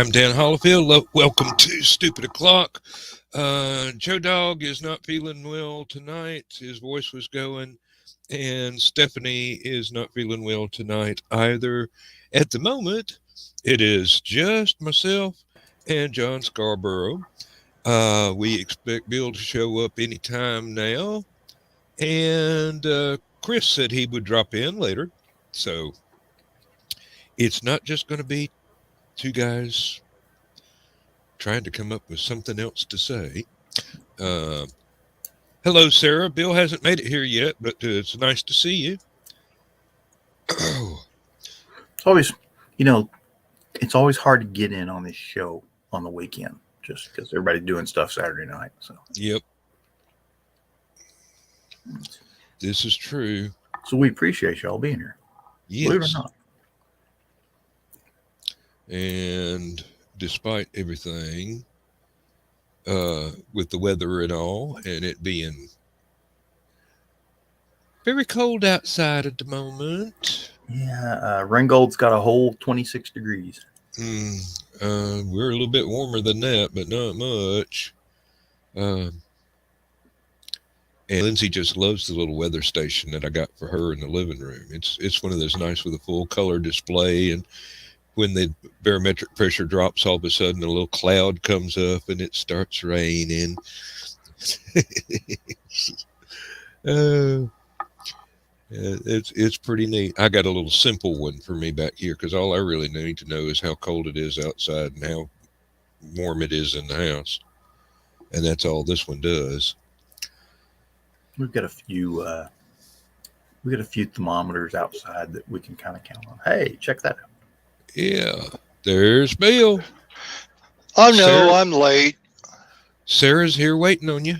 I'm Dan Hollifield. Welcome to Stupid O'Clock. Joe Dog is not feeling well tonight. His voice was going. And Stephanie is not feeling well tonight either. At the moment, it is just myself and John Scarborough. We expect Bill to show up anytime now. And Chris said he would drop in later. So it's not just going to be two guys trying to come up with something else to say. Hello, Sarah. Bill hasn't made it here yet, but it's nice to see you. It's always, it's always hard to get in on this show on the weekend, just because everybody's doing stuff Saturday night. So. Yep. This is true. So we appreciate y'all being here. Yes. Believe it or not. And despite everything, with the weather and all, and it being very cold outside at the moment. Yeah, Ringgold's got a whole 26 degrees. We're a little bit warmer than that, but not much. And Lindsay just loves the little weather station that I got for her in the living room. It's one of those nice with a full color display, and when the barometric pressure drops, all of a sudden a little cloud comes up and it starts raining. It's pretty neat. I got a little simple one for me back here because all I really need to know is how cold it is outside and how warm it is in the house, and that's all this one does. We've got a few thermometers outside that we can kind of count on. Hey, check that out. Yeah, there's Bill. Oh, no, Sarah, I'm late. Sarah's here waiting on you.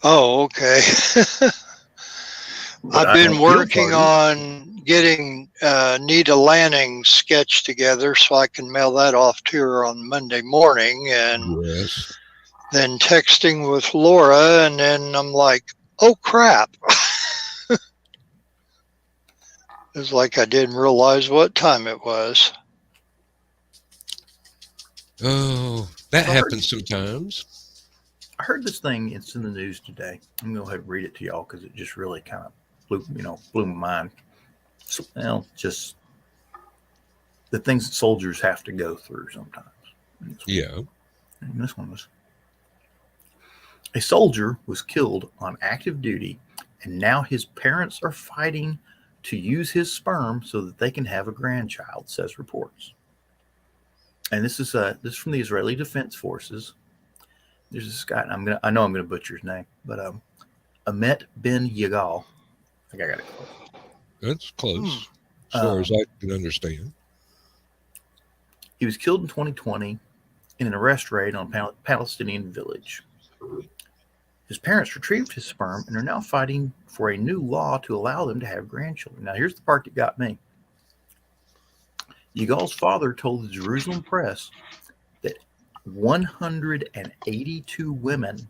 Oh, okay. I've been working on getting Nita Lanning's sketch together so I can mail that off to her on Monday morning, and then texting with Laura, and then I'm like, oh, crap. It's like I didn't realize what time it was. Oh, that happens sometimes. I heard this thing. It's in the news today. I'm going to go ahead and read it to y'all because it just really kind of blew my mind. So, just the things that soldiers have to go through sometimes. Yeah. And this one was: a soldier was killed on active duty, and now his parents are fighting to use his sperm so that they can have a grandchild, says reports. And this is from the Israeli Defense Forces. There's this guy, and I know I'm gonna butcher his name, but Amet Ben Yagal. I think I got it close. That's close, as far as I can understand. He was killed in 2020 in an arrest raid on a Palestinian village. His parents retrieved his sperm and are now fighting for a new law to allow them to have grandchildren. Now, here's the part that got me. Yigal's father told the Jerusalem Press that 182 women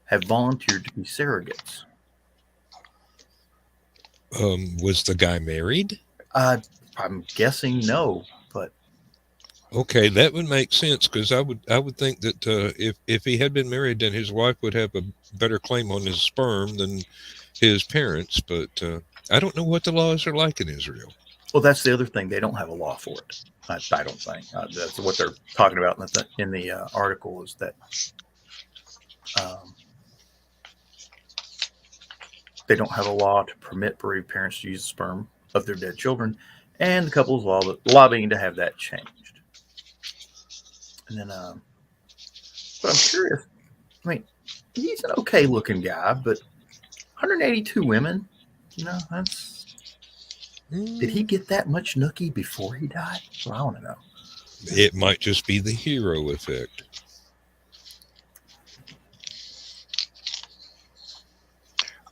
have volunteered to be surrogates. Was the guy married? I'm guessing no, but okay, that would make sense because I would think that if he had been married, then his wife would have a better claim on his sperm than his parents. But I don't know what the laws are like in Israel. Well, that's the other thing. They don't have a law for it. I don't think that's what they're talking about in the article is that they don't have a law to permit bereaved parents to use the sperm of their dead children, and the couple's lobbying to have that changed. And then, but I'm curious. I mean, he's an okay-looking guy, but 182 women, that's. Did he get that much nookie before he died? Well, I want to know. It might just be the hero effect.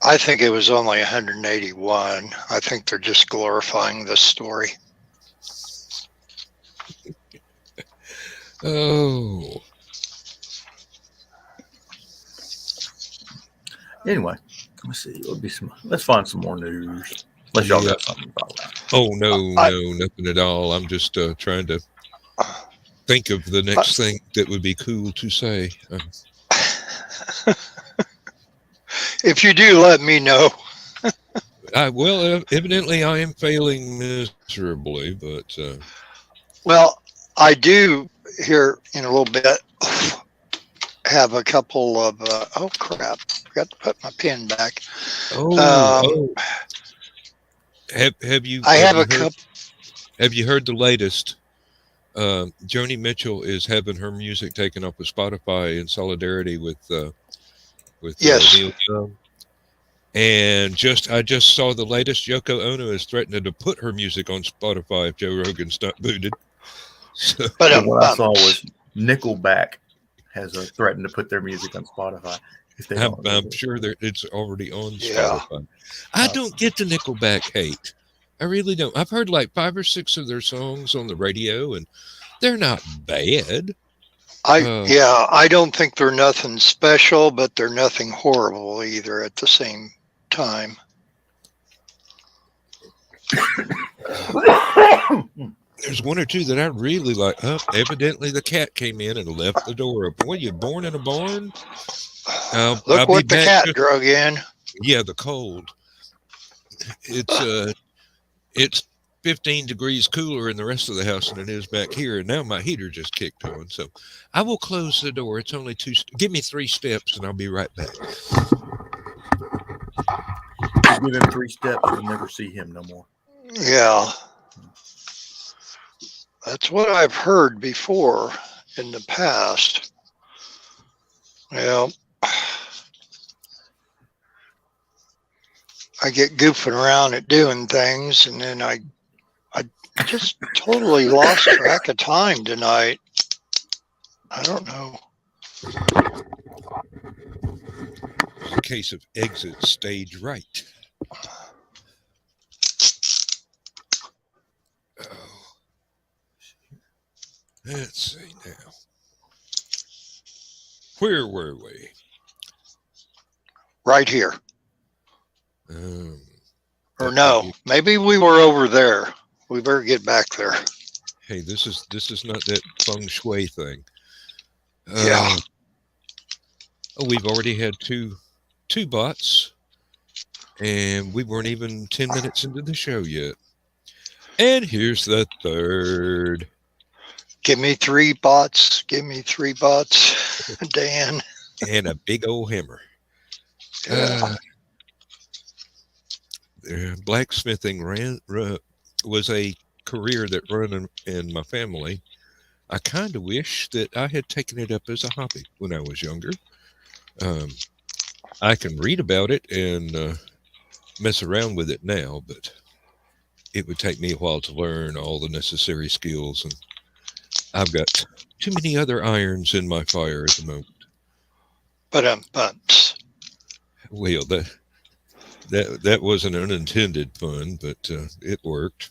I think it was only 181. I think they're just glorifying this story. Oh. Anyway, let's see. Let's find some more news. Unless y'all got something about that. Oh, no, nothing at all. I'm just trying to think of the next thing that would be cool to say. If you do, let me know. Well, evidently I am failing miserably, but... Well, I do here in a little bit have a couple of... oh, crap. Forgot to put my pen back. Have you... I have a couple... Have you heard the latest? Joni Mitchell is having her music taken up with Spotify in solidarity with yes. Neil Young. And I just saw the latest. Yoko Ono is threatening to put her music on Spotify if Joe Rogan's not booted. So, but what I saw was Nickelback has threatened to put their music on Spotify. If they I'm sure that it's already on Spotify. I don't get the Nickelback hate. I really don't. I've heard like 5 or 6 of their songs on the radio, and they're not bad. I don't think they're nothing special, but they're nothing horrible either at the same time. There's 1 or 2 that I really like. Evidently the cat came in and left the door open. What, you born in a barn? Look what the cat drug in. Yeah, the cold. It's 15 degrees cooler in the rest of the house than it is back here, and now my heater just kicked on. So I will close the door. It's only 2. Give me 3 steps, and I'll be right back. Give him 3 steps, you'll never see him no more. Yeah, that's what I've heard before in the past. Well, I get goofing around at doing things, and then I just totally lost track of time tonight. I don't know. It's a case of exit stage right. Oh. Let's see now. Where were we? Right here. Or no, maybe we were over there. We better get back there. Hey, this is not that feng shui thing. Yeah. Oh, we've already had two bots, and we weren't even 10 minutes into the show yet. And here's the third. Give me 3 bots. Give me 3 bots, Dan. And a big old hammer. Blacksmithing was a career that ran in my family. I kind of wish that I had taken it up as a hobby when I was younger. I can read about it and mess around with it now, but it would take me a while to learn all the necessary skills, and I've got too many other irons in my fire at the moment. Well, that was an unintended pun, but it worked.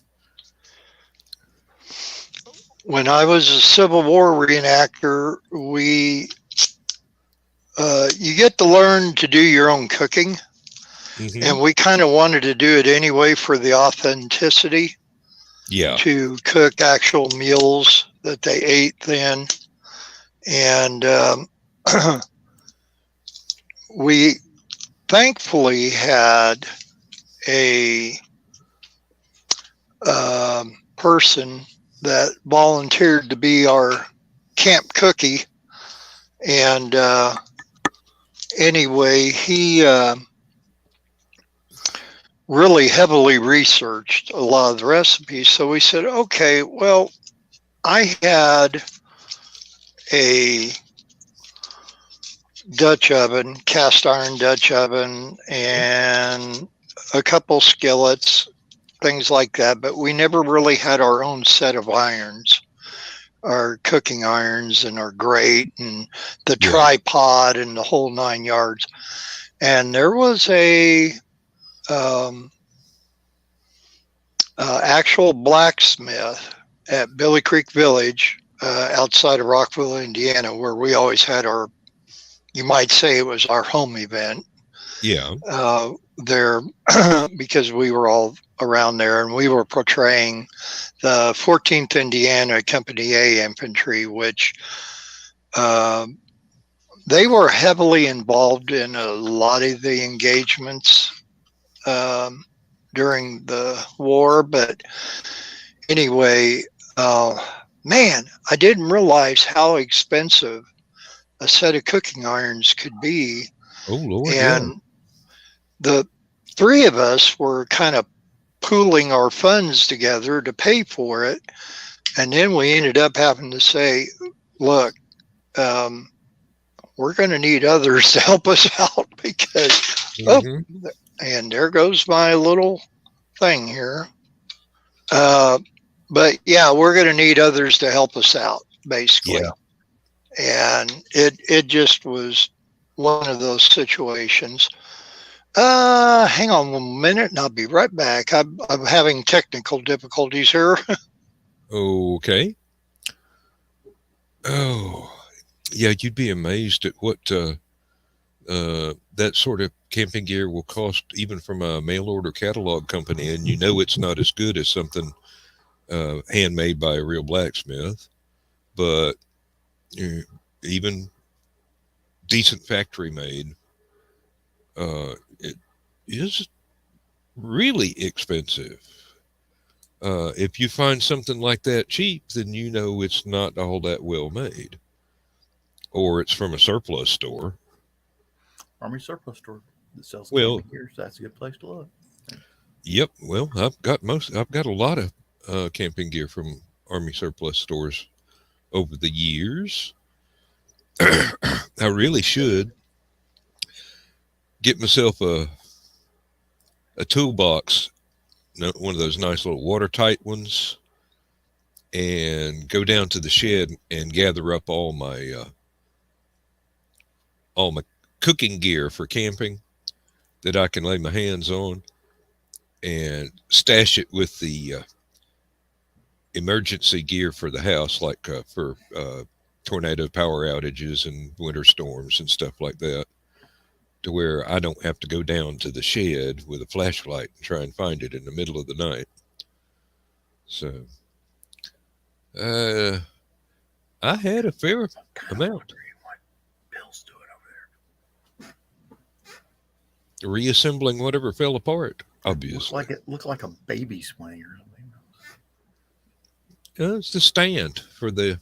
When I was a Civil War reenactor, you get to learn to do your own cooking. Mm-hmm. And we kind of wanted to do it anyway for the authenticity. Yeah. To cook actual meals that they ate then. And we thankfully had a person that volunteered to be our camp cookie. And anyway, he really heavily researched a lot of the recipes. So we said, okay, well, I had a Dutch oven, cast iron Dutch oven, and a couple skillets, things like that, but we never really had our own set of irons, our cooking irons and our grate and the tripod and the whole 9 yards. And there was a actual blacksmith at Billy Creek Village outside of Rockville, Indiana, where we always had our, you might say it was our home event. Yeah. There, because we were all around there, and we were portraying the 14th Indiana Company A Infantry, which they were heavily involved in a lot of the engagements during the war. But anyway, man, I didn't realize how expensive a set of cooking irons could be. Oh, Lord. And the three of us were kind of pooling our funds together to pay for it. And then we ended up having to say, look, we're going to need others to help us out because, and there goes my little thing here. But yeah, we're going to need others to help us out, basically. Yeah. And it just was one of those situations. Hang on 1 minute and I'll be right back. I'm having technical difficulties here. Okay. Oh, yeah, you'd be amazed at what that sort of camping gear will cost, even from a mail order catalog company, and you know it's not as good as something handmade by a real blacksmith, but even decent factory made, it is really expensive. If you find something like that cheap, then you know it's not all that well made, or it's from a surplus store. Army surplus store that sells Well, gear, so that's a good place to look. Yep. Well, I've got a lot of camping gear from Army surplus stores over the years. I really should get myself a toolbox, one of those nice little watertight ones, and go down to the shed and gather up all my cooking gear for camping that I can lay my hands on, and stash it with the emergency gear for the house, like for tornado power outages and winter storms and stuff like that, to where I don't have to go down to the shed with a flashlight and try and find it in the middle of the night. So I had a fair amount. What Bill's doing over there. Reassembling whatever fell apart, obviously. It looked like a baby swing or something. It's the stand for the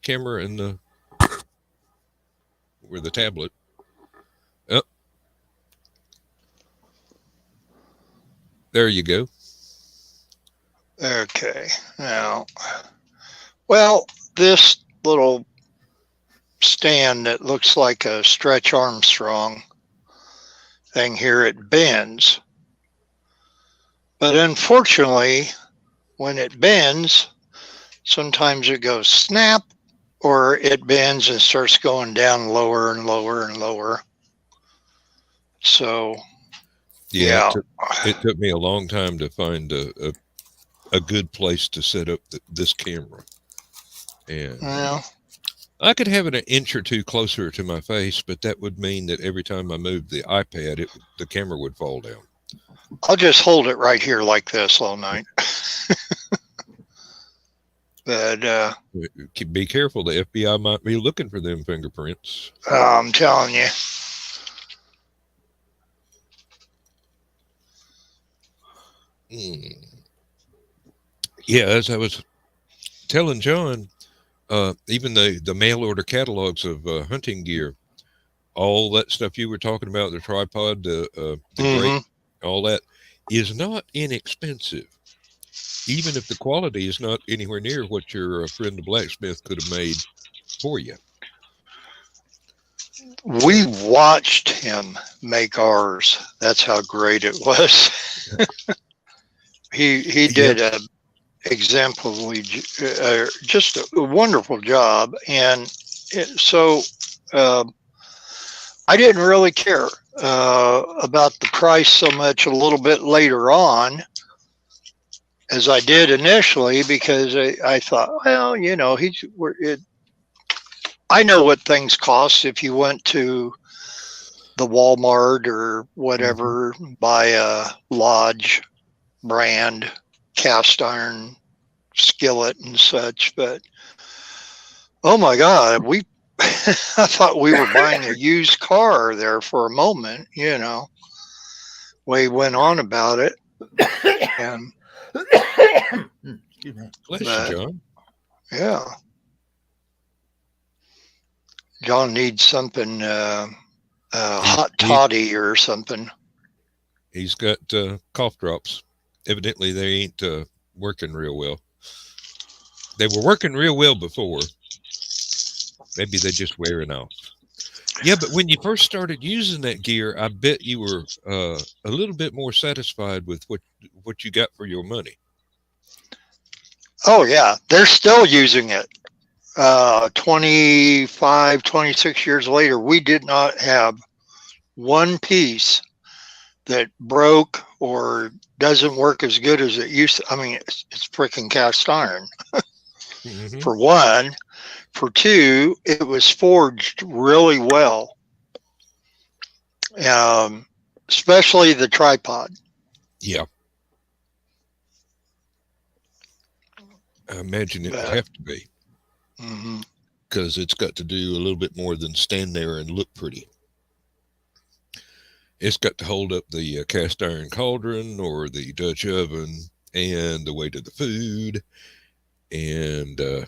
camera and the tablet. Oh, there you go. Okay. Now, well, this little stand that looks like a Stretch Armstrong thing here, it bends. But unfortunately, when it bends, sometimes it goes snap, or it bends and starts going down lower and lower and lower. So, yeah. It took me a long time to find a good place to set up this camera. And I could have it an inch or two closer to my face, but that would mean that every time I moved the iPad, the camera would fall down. I'll just hold it right here like this all night. But be careful, the FBI might be looking for them fingerprints. I'm telling you. Yeah, as I was telling John, even the mail order catalogs of hunting gear, all that stuff you were talking about, the tripod, the grate, all that is not inexpensive. Even if the quality is not anywhere near what your friend the blacksmith could have made for you. We watched him make ours. That's how great it was. He did a exemplary, just a wonderful job. And so I didn't really care about the price so much a little bit later on as I did initially, because I thought, well, you know, I know what things cost if you went to the Walmart or whatever, buy a Lodge brand cast iron skillet and such. But oh my God, I thought we were buying a used car there for a moment, you know. We went on about it. And, Bless you, John. Yeah. John needs something, hot toddy or something. He's got cough drops. Evidently, they ain't working real well. They were working real well before. Maybe they're just wearing off. Yeah, but when you first started using that gear, I bet you were a little bit more satisfied with what you got for your money. Oh, yeah. They're still using it. 25, 26 years later, we did not have one piece that broke or doesn't work as good as it used to. I mean, it's freaking cast iron, for one. For two, it was forged really well, especially the tripod. Yeah. I imagine it would have to be. Because it's got to do a little bit more than stand there and look pretty. It's got to hold up the cast iron cauldron or the Dutch oven and the weight of the food and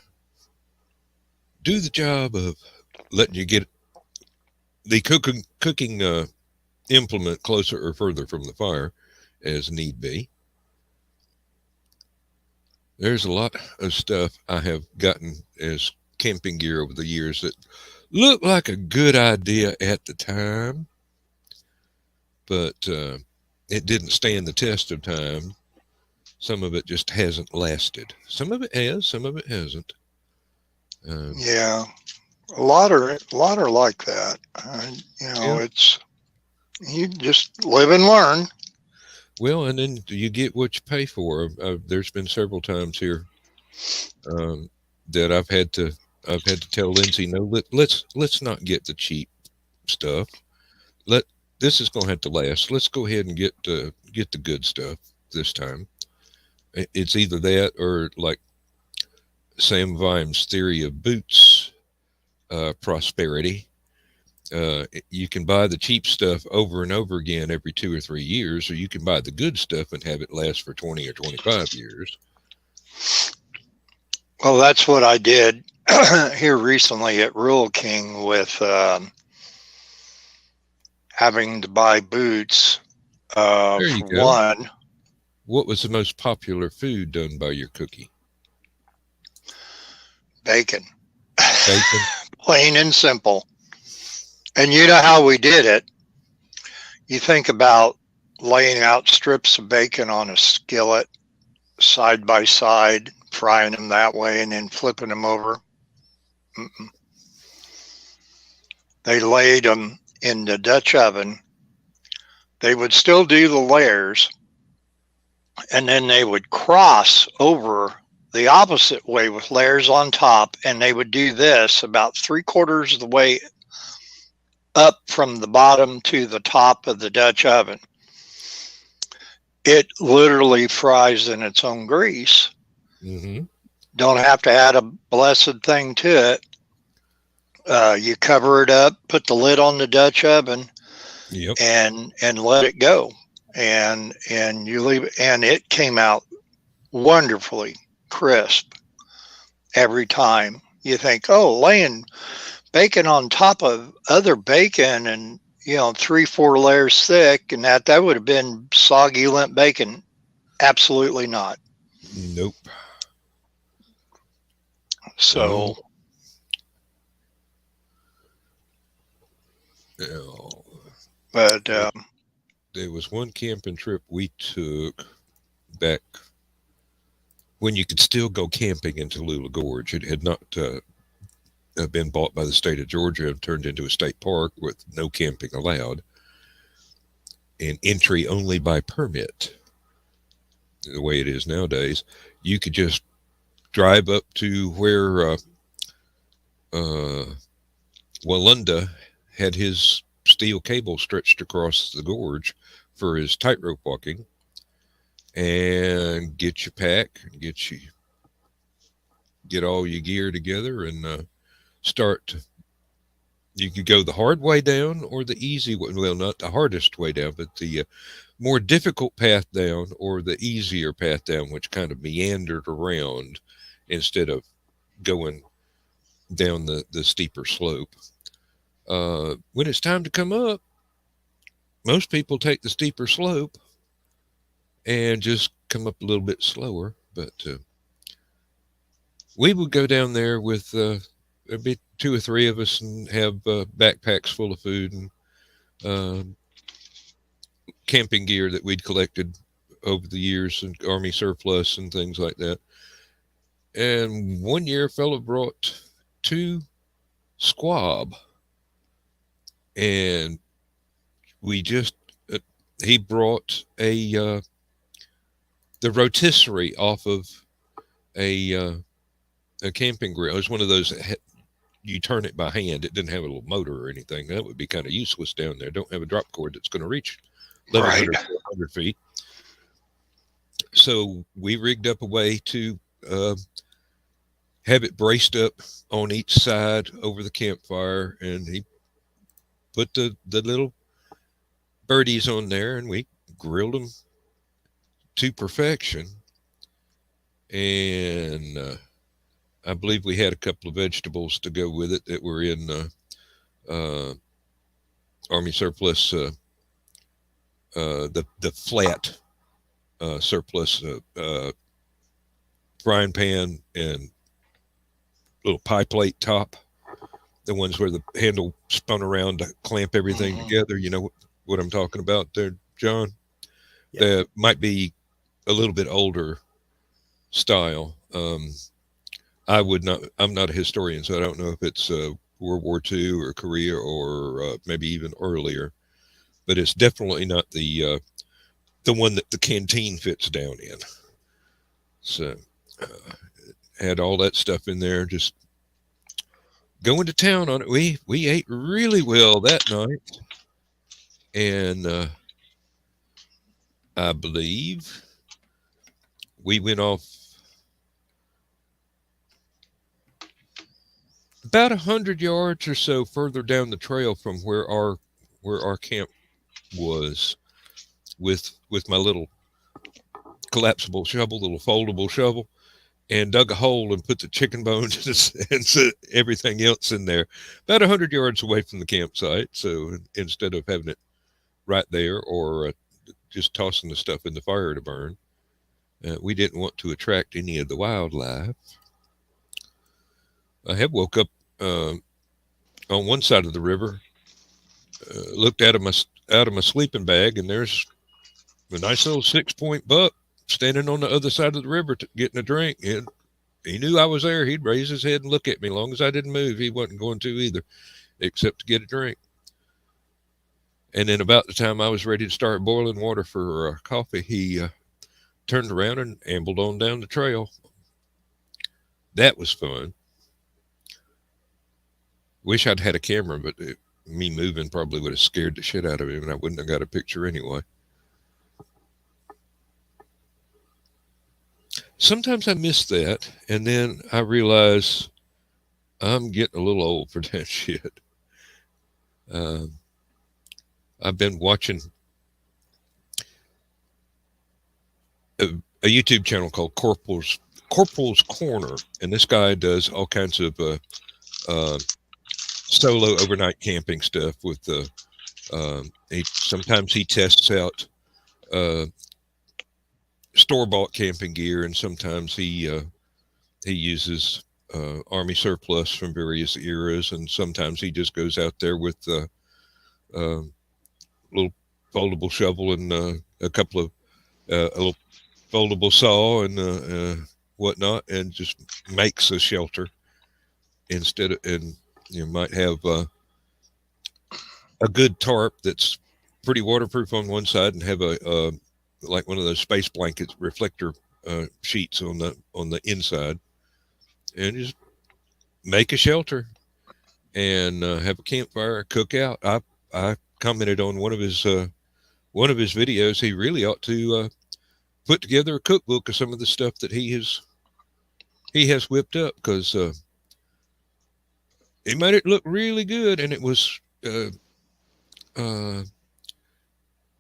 do the job of letting you get the cooking implement closer or further from the fire as need be. There's a lot of stuff I have gotten as camping gear over the years that looked like a good idea at the time, but it didn't stand the test of time. Some of it just hasn't lasted. Some of it has, some of it hasn't. Yeah, a lot are like that. It's you just live and learn. Well, and then you get what you pay for. There's been several times here that I've had to tell Lindsay, no, let's not get the cheap stuff. This is going to have to last. Let's go ahead and get the good stuff this time. It's either that or like Sam Vime's theory of boots prosperity. You can buy the cheap stuff over and over again every 2 or 3 years, or you can buy the good stuff and have it last for 20 or 25 years. Well, that's what I did here recently at Rural King with having to buy boots. There you go. One. What was the most popular food done by your cookie? Bacon. Bacon? Plain and simple. And you know how we did it. You think about laying out strips of bacon on a skillet side by side, frying them that way, and then flipping them over. They laid them in the Dutch oven. They would still do the layers, and then they would cross over the opposite way with layers on top, and they would do this about 3/4 of the way up from the bottom to the top of the Dutch oven. It literally fries in its own grease. Don't have to add a blessed thing to it. You cover it up, put the lid on the Dutch oven, and let it go, and you leave it, and it came out wonderfully crisp every time. You think, oh, laying bacon on top of other bacon and 3-4 layers thick, and that would have been soggy limp bacon. Absolutely not. Nope. So but there was one camping trip we took back when you could still go camping in Tallulah Gorge. It had not been bought by the state of Georgia and turned into a state park with no camping allowed and entry only by permit. The way it is nowadays, you could just drive up to where Walunda had his steel cable stretched across the gorge for his tightrope walking, and get your pack, get all your gear together, and start. You could go the hard way down or the easy way. Well, not the hardest way down, but the more difficult path down or the easier path down, which kind of meandered around instead of going down the steeper slope. When it's time to come up, most people take the steeper slope and just come up a little bit slower. But we would go down there with there'd be 2 or 3 of us and have backpacks full of food and camping gear that we'd collected over the years, and army surplus and things like that. And one year, a fellow brought 2 squab, and we just he brought the rotisserie off of a camping grill. It was one of those that you turn it by hand. It didn't have a little motor or anything. That would be kind of useless down there. Don't have a drop cord that's going to reach 1,100 to 100 feet. So we rigged up a way to have it braced up on each side over the campfire, and he put the little birdies on there, and we grilled them to perfection. And I believe we had a couple of vegetables to go with it that were in army surplus, the flat surplus frying pan and little pie plate top, the ones where the handle spun around to clamp everything together. You know what I'm talking about there, John? Yeah. That might be a little bit older style. I'm not a historian, so I don't know if it's World War II or Korea or maybe even earlier, but it's definitely not the one that the canteen fits down in. So had all that stuff in there, just going to town on it. We ate really well that night, and I believe we went off about 100 yards or so further down the trail from where our camp was, with my little collapsible shovel, little foldable shovel, and dug a hole and put the chicken bones and everything else in there, about 100 yards away from the campsite. So instead of having it right there or just tossing the stuff in the fire to burn, we didn't want to attract any of the wildlife. I have woke up on one side of the river, looked out of my sleeping bag, and there's a nice little 6-point buck standing on the other side of the river getting a drink. And he knew I was there. He'd raise his head and look at me. As long as I didn't move, he wasn't going to either, except to get a drink. And then about the time I was ready to start boiling water for coffee, he turned around and ambled on down the trail. That was fun. Wish I'd had a camera, but me moving probably would have scared the shit out of him, and I wouldn't have got a picture anyway. Sometimes I miss that, and then I realize I'm getting a little old for that shit. I've been watching a YouTube channel called Corporal's Corner, and this guy does all kinds of solo overnight camping stuff with sometimes he tests out store-bought camping gear, and sometimes he uses army surplus from various eras, and sometimes he just goes out there with a little foldable shovel and a couple of a little foldable saw and whatnot, and just makes a shelter instead of, and you might have a good tarp that's pretty waterproof on one side, and have a like one of those space blankets reflector sheets on the inside, and just make a shelter and have a campfire, cook out. I commented on one of his videos. He really ought to put together a cookbook of some of the stuff that he has whipped up, because it made it look really good, and it was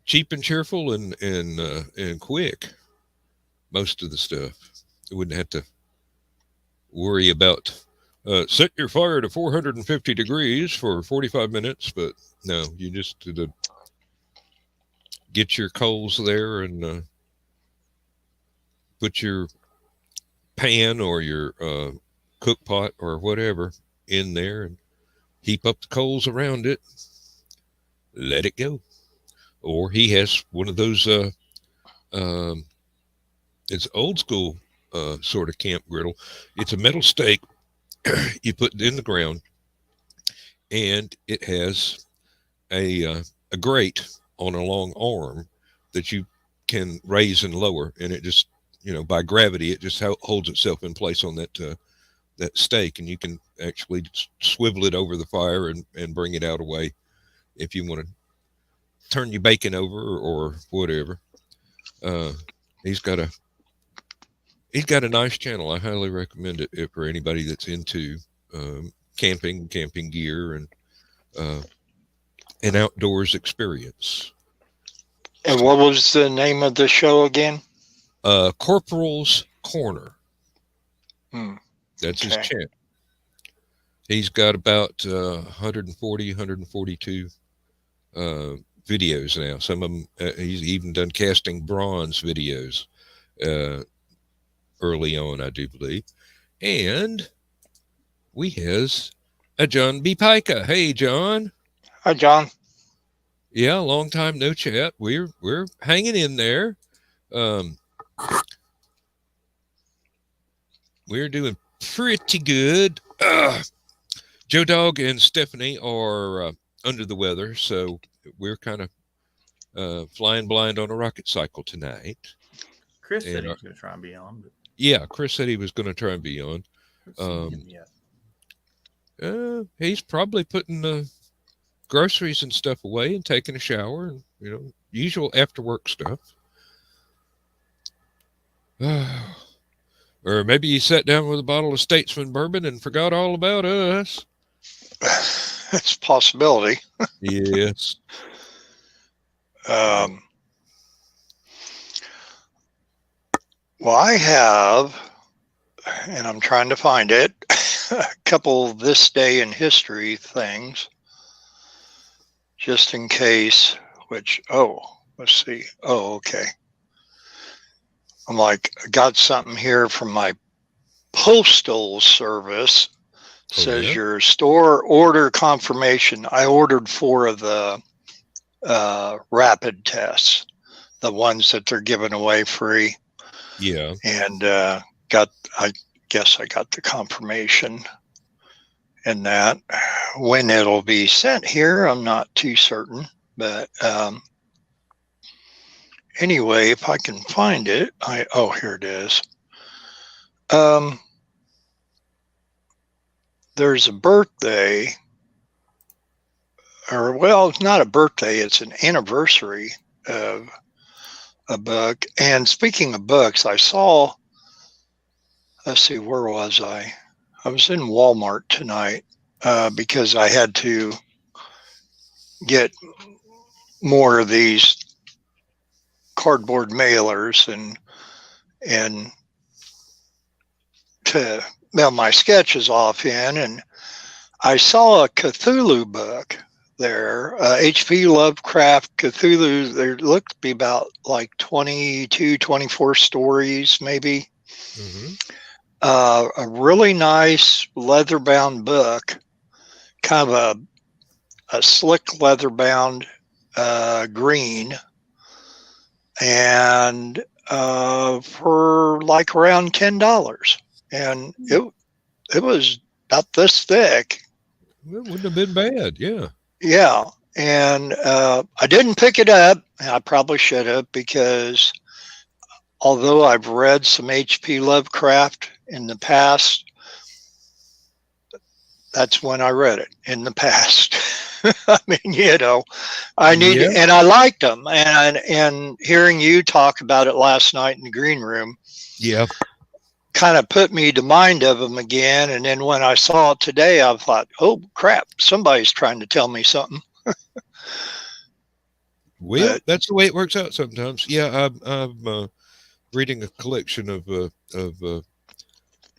cheap and cheerful and quick. Most of the stuff, you wouldn't have to worry about set your fire to 450 degrees for 45 minutes. But no, you just get your coals there and put your pan or your cook pot or whatever in there and heap up the coals around it, let it go. Or he has one of those it's old school sort of camp griddle. It's a metal stake you put it in the ground, and it has a grate on a long arm that you can raise and lower, and it just, by gravity, it just holds itself in place on that stake, and you can actually swivel it over the fire and bring it out away if you want to turn your bacon over or whatever. He's got a nice channel. I highly recommend it for anybody that's into camping gear, and an outdoors experience. And what was the name of the show again? Corporal's Corner. That's his channel. He's got about 140, 142 videos now. Some of them, he's even done casting bronze videos early on, I do believe. And we has a John B. Pica. Hey, John. Hi, John. Yeah, long time no chat. We're hanging in there. We're doing pretty good. Joe Dog and Stephanie are under the weather, so we're kind of flying blind on a rocket cycle tonight. Chris said he was going to try and be on. But... Yeah, Chris said he was going to try and be on. He's probably putting the groceries and stuff away and taking a shower, and usual after work stuff. Or maybe he sat down with a bottle of Statesman bourbon and forgot all about us. That's a possibility. Yes. Well, I have, and I'm trying to find it, a couple this day in history things, just in case, let's see. Okay. I'm like, I got something here from my postal service. Says your store order confirmation. I ordered 4 of the rapid tests, the ones that they're giving away free. Yeah. And I guess I got the confirmation in that. When it'll be sent here, I'm not too certain. But anyway, if I can find it, here it is. There's a birthday, it's not a birthday, it's an anniversary of a book. And speaking of books, I saw, let's see, where was I? I was in Walmart tonight because I had to get more of these cardboard mailers and to mail my sketches off in, and I saw a Cthulhu book there, H.P. Lovecraft Cthulhu. There looked to be about like 22, 24 stories maybe. A really nice leather-bound book, kind of a slick leather-bound green, and for like around $10. And it was about this thick. It wouldn't have been bad, yeah. Yeah, and I didn't pick it up. I probably should have, because although I've read some H.P. Lovecraft in the past, that's when I read it, in the past. I mean, I need, and I liked them, and hearing you talk about it last night in the green room, kind of put me to mind of them again. And then when I saw it today, I thought, oh crap, somebody's trying to tell me something. Well, that's the way it works out sometimes. Yeah, I'm reading a collection of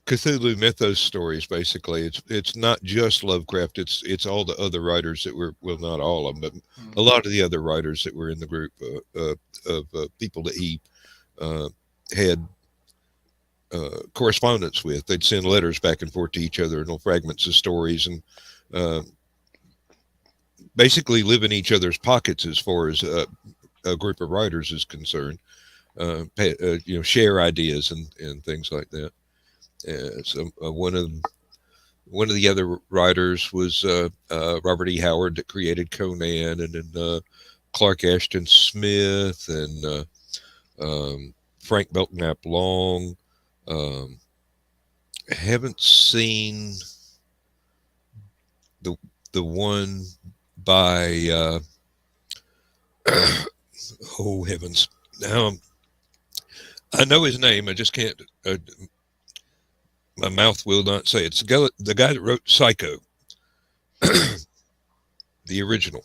Cthulhu mythos stories. Basically, it's not just Lovecraft. It's all the other writers that were, well, not all of them, but a lot of the other writers that were in the group of people that he had correspondence with. They'd send letters back and forth to each other, and little fragments of stories, and basically live in each other's pockets as far as a group of writers is concerned. Share ideas and things like that. So one of the other writers was Robert E. Howard, that created Conan, and then Clark Ashton Smith and Frank Belknap Long. Haven't seen the one by oh heavens! Now I know his name. I just can't. My mouth will not say it. It's the guy that wrote Psycho, the original.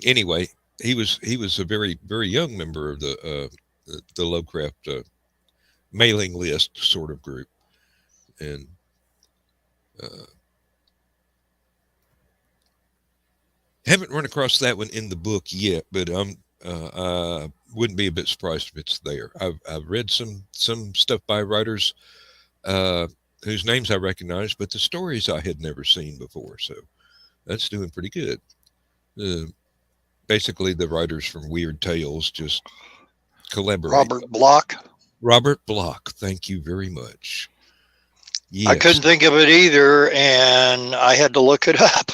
Anyway, he was a very, very young member of the Lovecraft mailing list sort of group, and haven't run across that one in the book yet, but I wouldn't be a bit surprised if it's there. I've read some stuff by writers whose names I recognize, but the stories I had never seen before, so that's doing pretty good. Basically, the writers from Weird Tales just collaborate. Robert Bloch, thank you very much. Yes. I couldn't think of it either, and I had to look it up.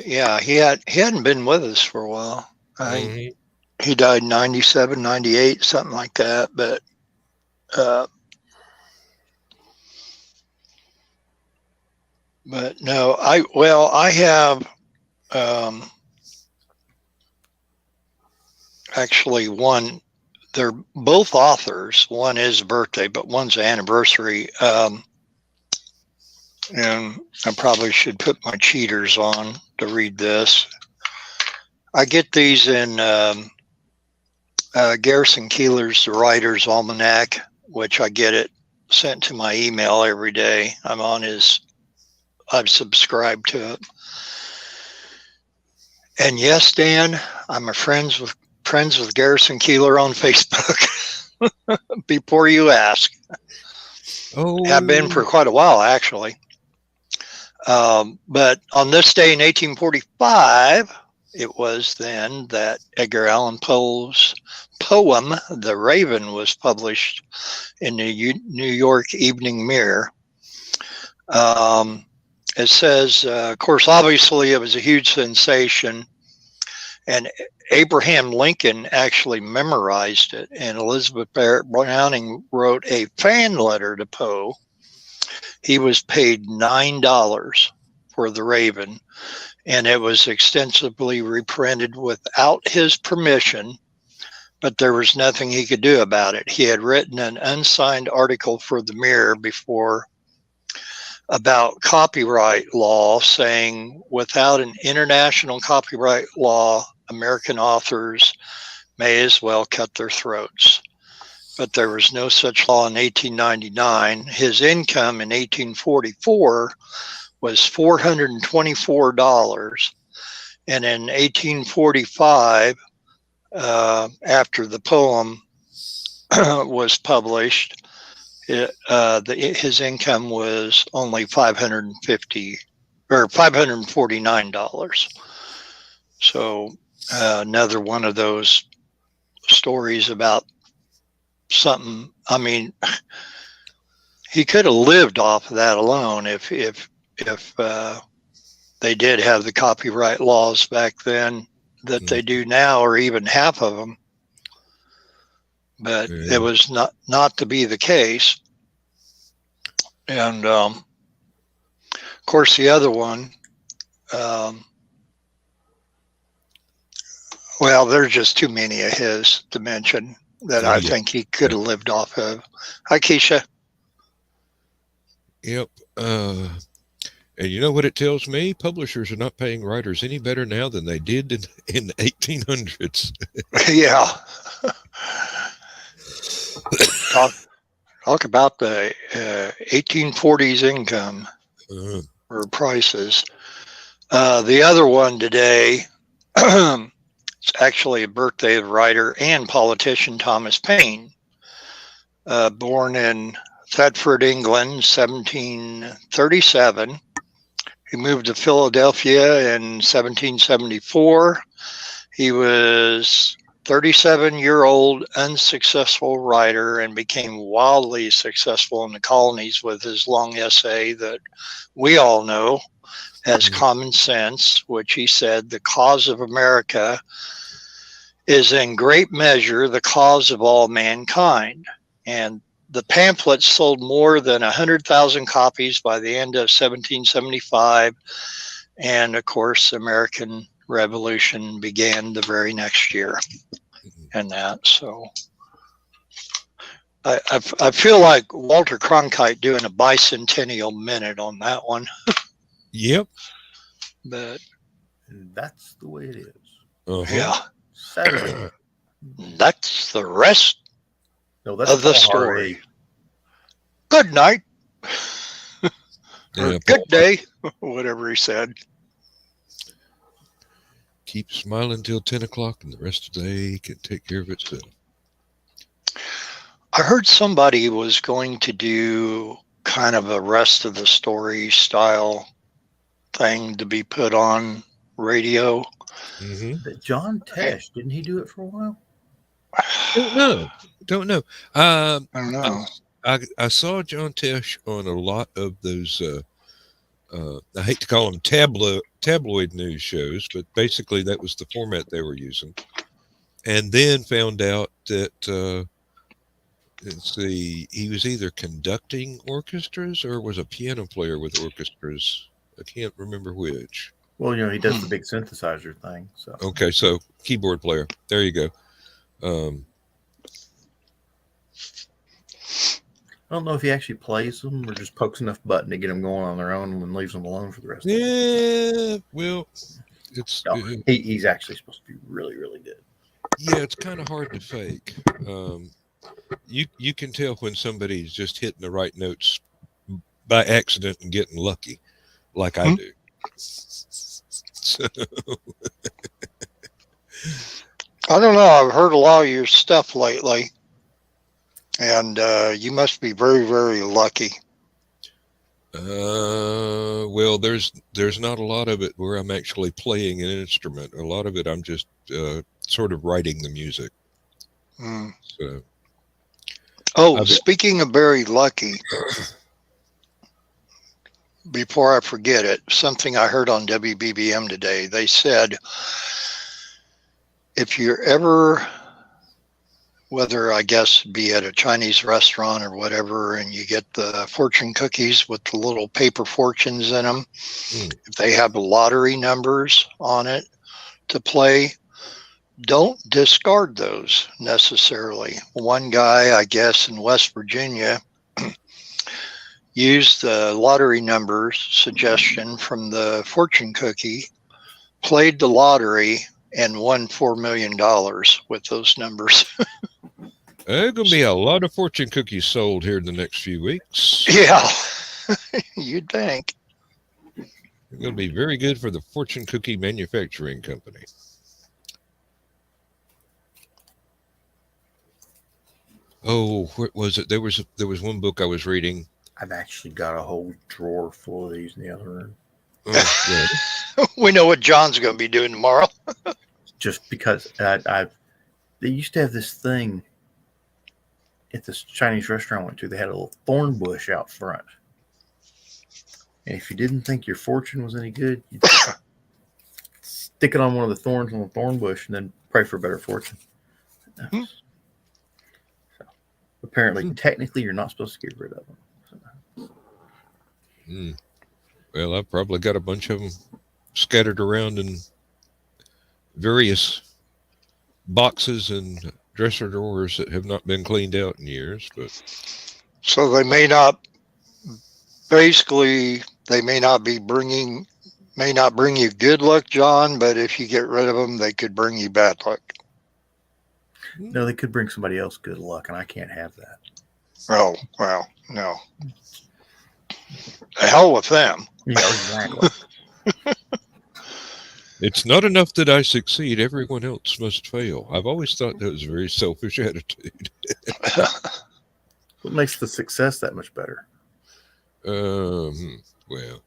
Yeah, he hadn't been with us for a while. He died in 97, 98, something like that. But no, I have actually one. They're both authors. One is a birthday, but one's an anniversary. And I probably should put my cheaters on to read this. I get these in Garrison Keillor's The Writer's Almanac, which I get it sent to my email every day. I've subscribed to it. And yes, Dan, I'm friends with Garrison Keillor on Facebook. Before you ask. Oh, have been for quite a while, actually. But on this day in 1845, it was then that Edgar Allan Poe's poem, The Raven, was published in the New York Evening Mirror. It says, of course, obviously it was a huge sensation, and Abraham Lincoln actually memorized it, and Elizabeth Barrett Browning wrote a fan letter to Poe. He was paid $9 for The Raven, and it was extensively reprinted without his permission, but there was nothing he could do about it. He had written an unsigned article for the Mirror before about copyright law, saying without an international copyright law, American authors may as well cut their throats. But there was no such law in 1899. His income in 1844 was $424. And in 1845, after the poem was published, his income was only $549. So another one of those stories about something. I mean, he could have lived off of that alone if they did have the copyright laws back then that they do now, or even half of them. But it was not to be the case. And of course, the other one, well, there's just too many of his to mention that I think he could have lived off of. Hi, Keisha. Yep. And you know what it tells me? Publishers are not paying writers any better now than they did in the 1800s. Yeah. Talk about the 1840s income or prices. The other one today, it's actually a birthday of writer and politician Thomas Paine, born in Thetford, England, 1737. He moved to Philadelphia in 1774. He was 37-year-old unsuccessful writer and became wildly successful in the colonies with his long essay that we all know as Common Sense, which he said the cause of America is in great measure the cause of all mankind. And the pamphlet sold more than 100,000 copies by the end of 1775. And of course, the American Revolution began the very next year. And that, so I feel like Walter Cronkite doing a bicentennial minute on that one. Yep. But that's the way it is. Yeah. Saturday. That's the rest of the story. Good night. Yeah, good day. Whatever he said. Keep smiling till 10 o'clock and the rest of the day can take care of itself. I heard somebody was going to do kind of a rest of the story style thing to be put on radio. John Tesh, didn't he do it for a while? Don't know. I don't know. I saw John Tesh on a lot of those, I hate to call them tabloid news shows, but basically that was the format they were using. And then found out that, let's see, he was either conducting orchestras or was a piano player with orchestras. I can't remember which. Well, you know, he does the big synthesizer thing. So okay, so keyboard player. There you go. I don't know if he actually plays them or just pokes enough button to get them going on their own and leaves them alone for the rest of the day. Yeah, well, it's he's actually supposed to be really, really good. Yeah, it's kind of hard to fake. You can tell when somebody's just hitting the right notes by accident and getting lucky, like I do. So. I don't know. I've heard a lot of your stuff lately, and you must be very, very lucky. Well, there's not a lot of it where I'm actually playing an instrument. A lot of it I'm just sort of writing the music. So. Speaking of very lucky, before I forget it, something I heard on WBBM today, they said, if you're ever, whether I guess be at a Chinese restaurant or whatever, and you get the fortune cookies with the little paper fortunes in them, if they have lottery numbers on it to play, don't discard those necessarily. One guy, I guess, in West Virginia used the lottery numbers suggestion from the fortune cookie, played the lottery, and won $4 million with those numbers. There's going to be a lot of fortune cookies sold here in the next few weeks. Yeah, you'd think. It's going to be very good for the fortune cookie manufacturing company. Oh, what was it? There was one book I was reading. I've actually got a whole drawer full of these in the other room. Oh, yeah. We know what John's going to be doing tomorrow. Just because they used to have this thing at this Chinese restaurant I went to. They had a little thorn bush out front. And if you didn't think your fortune was any good, you'd stick it on one of the thorns on the thorn bush and then pray for better fortune. So, apparently, technically, you're not supposed to get rid of them. Well, I've probably got a bunch of them scattered around in various boxes and dresser drawers that have not been cleaned out in years. But so they may not. Basically, they may not bring you good luck, John. But if you get rid of them, they could bring you bad luck. No, they could bring somebody else good luck, and I can't have that. Oh, well, no. The hell with them. Yeah, exactly. It's not enough that I succeed. Everyone else must fail. I've always thought that was a very selfish attitude. What makes the success that much better? Well.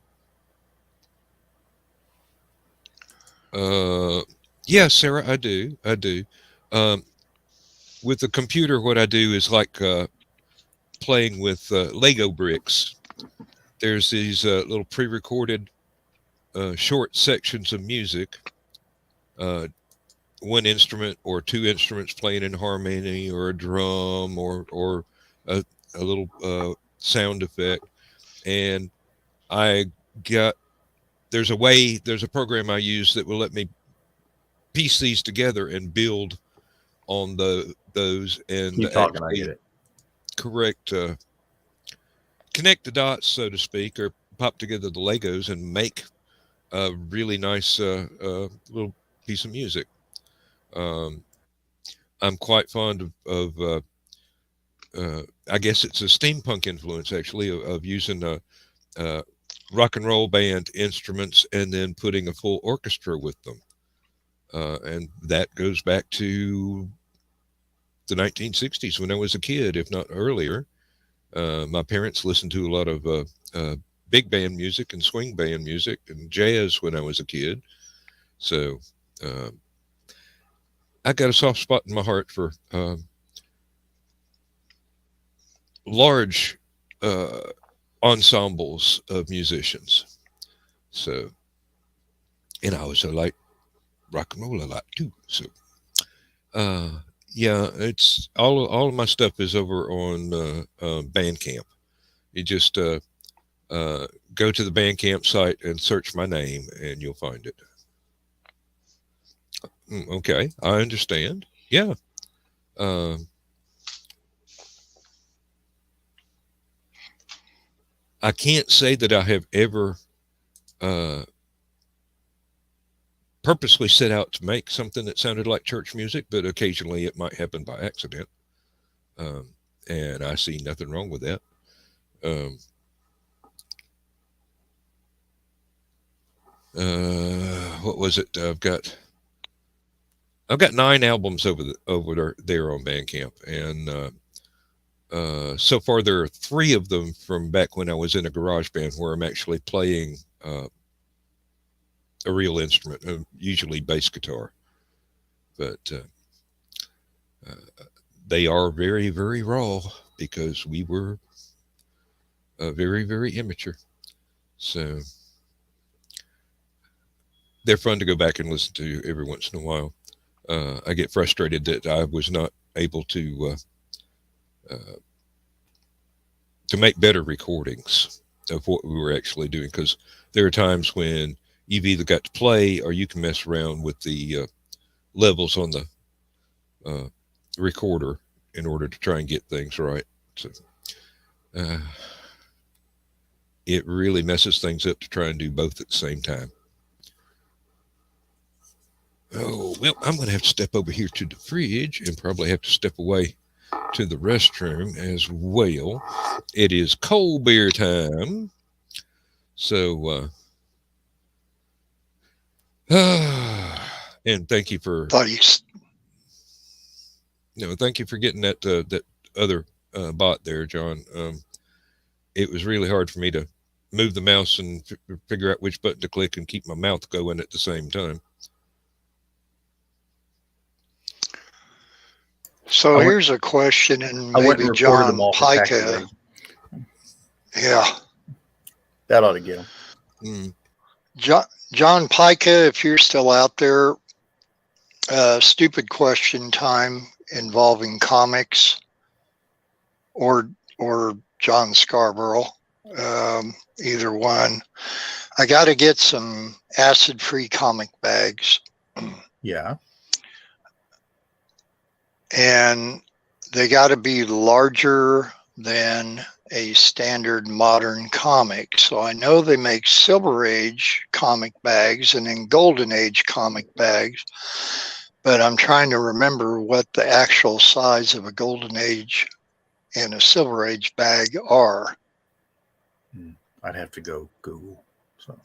Yeah, Sarah, I do. With the computer, what I do is like playing with Lego bricks. There's these little pre-recorded short sections of music, one instrument or two instruments playing in harmony, or a drum, or a little sound effect. And there's a program I use that will let me piece these together and build on those and Keep talking, I get it. Correct. Connect the dots, so to speak, or pop together the Legos and make a really nice little piece of music. I'm quite fond of I guess it's a steampunk influence, actually, of using rock and roll band instruments and then putting a full orchestra with them. And that goes back to the 1960s when I was a kid, if not earlier. My parents listened to a lot of big band music and swing band music and jazz when I was a kid. So I got a soft spot in my heart for large ensembles of musicians. So, and I also like rock and roll a lot too. So, yeah, it's all of my stuff is over on Bandcamp. You just go to the Bandcamp site and search my name, and you'll find it. Okay, I understand. Yeah. I can't say that I have ever purposely set out to make something that sounded like church music, but occasionally it might happen by accident. And I see nothing wrong with that. What was it? I've got 9 albums over there on Bandcamp, and so far there are 3 of them from back when I was in a garage band where I'm actually playing a real instrument, usually bass guitar. But they are very, very raw because we were very, very immature. So they're fun to go back and listen to every once in a while. I get frustrated that I was not able to make better recordings of what we were actually doing, because there are times when you've either got to play or you can mess around with the levels on the recorder in order to try and get things right. So it really messes things up to try and do both at the same time. Oh, well, I'm going to have to step over here to the fridge and probably have to step away to the restroom as well. It is cold beer time. So, and thank you for thank you for getting that other bot there, John. It was really hard for me to move the mouse and figure out which button to click and keep my mouth going at the same time. So here's a question, and maybe John Pica. Yeah, that ought to get him. John Pica, if you're still out there, stupid question time involving comics, or John Scarborough. Either one. I got to get some acid-free comic bags. Yeah. And they got to be larger than a standard modern comic. So I know they make Silver Age comic bags and then Golden Age comic bags, but I'm trying to remember what the actual size of a Golden Age and a Silver Age bag are. I'd have to go Google. So.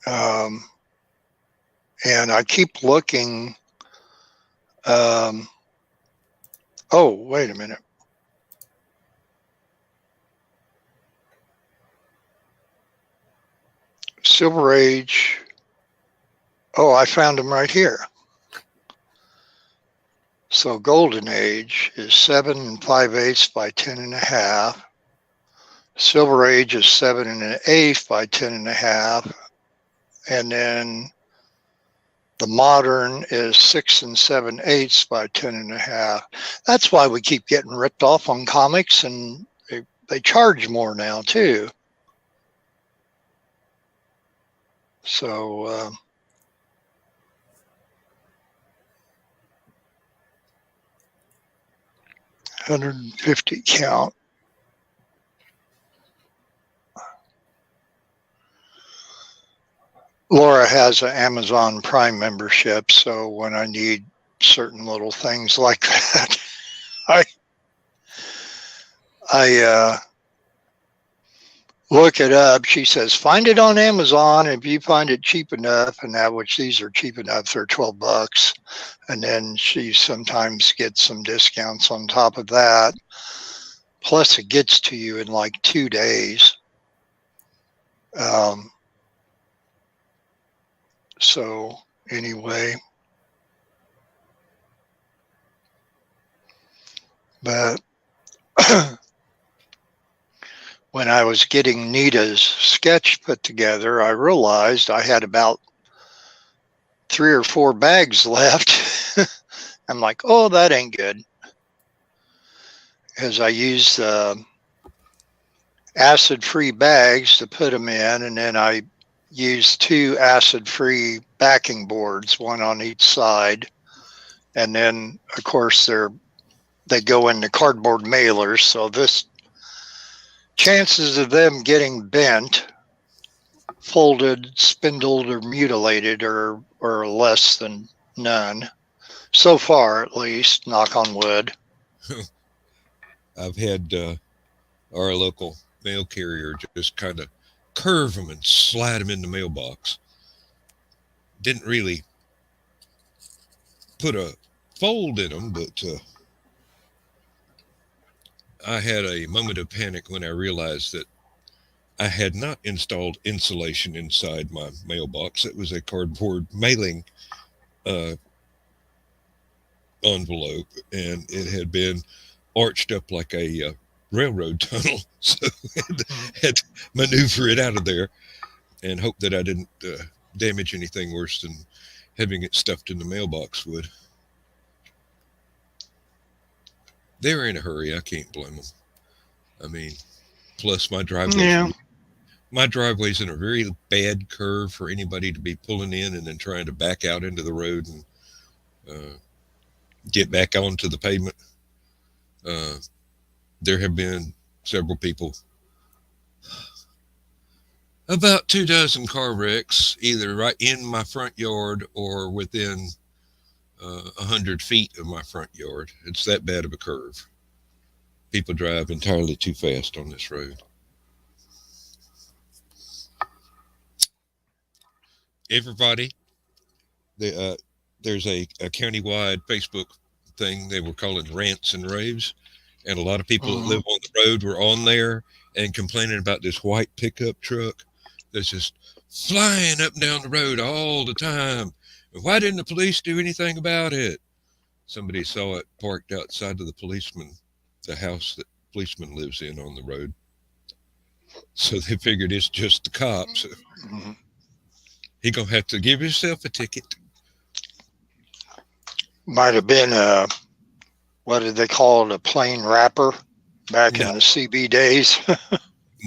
And I keep looking. Oh, wait a minute. Silver Age. Oh, I found them right here. So Golden Age is 7 5/8 by 10 1/2. Silver Age is 7 1/8 by 10 1/2. And then the modern is 6 7/8 by 10 1/2. That's why we keep getting ripped off on comics, and they charge more now too. So 150 count. Laura has an Amazon Prime membership, so when I need certain little things like that, I look it up. She says, find it on Amazon if you find it cheap enough, and that, which these are cheap enough, they're $12. And then she sometimes gets some discounts on top of that. Plus it gets to you in like 2 days. So anyway, but when I was getting Nita's sketch put together, I realized I had about 3 or 4 bags left. I'm like, oh, that ain't good. Because I used acid-free bags to put them in, and then I used 2 acid-free backing boards, one on each side. And then, of course, they go into cardboard mailers, so this chances of them getting bent, folded, spindled, or mutilated are less than none. So far, at least, knock on wood. I've had our local mail carrier just kind of curve them and slide them in the mailbox. Didn't really put a fold in them, but I had a moment of panic when I realized that I had not installed insulation inside my mailbox. It was a cardboard mailing envelope, and it had been arched up like a railroad tunnel, so had to maneuver it out of there and hope that I didn't damage anything worse than having it stuffed in the mailbox would. They were in a hurry. I can't blame them. I mean, plus my driveway's in a very bad curve for anybody to be pulling in and then trying to back out into the road and get back onto the pavement. There have been several people, about 24 car wrecks, either right in my front yard or within 100 feet of my front yard. It's that bad of a curve. People drive entirely too fast on this road. Everybody, there's a countywide Facebook thing they were calling rants and raves, and a lot of people that live on the road were on there and complaining about this white pickup truck that's just flying up and down the road all the time. Why didn't the police do anything about it? Somebody saw it parked outside of the house that policeman lives in on the road. So they figured it's just the cops. He gonna have to give himself a ticket. Might have been what did they call it, a plane wrapper back in the CB days?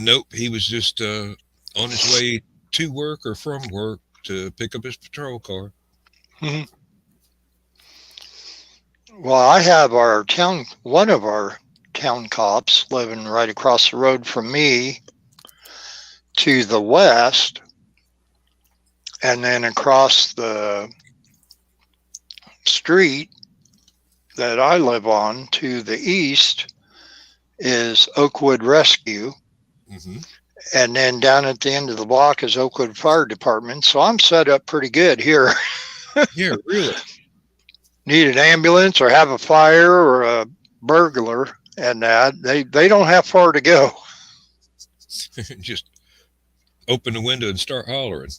Nope, he was just on his way to work or from work to pick up his patrol car. Mhm. Well, I have one of our town cops living right across the road from me to the west, and then across the street that I live on to the east is Oakwood Rescue. Mm-hmm. And then down at the end of the block is Oakwood Fire Department. So I'm set up pretty good here. Yeah, really. Need an ambulance or have a fire or a burglar, and they don't have far to go. Just open the window and start hollering.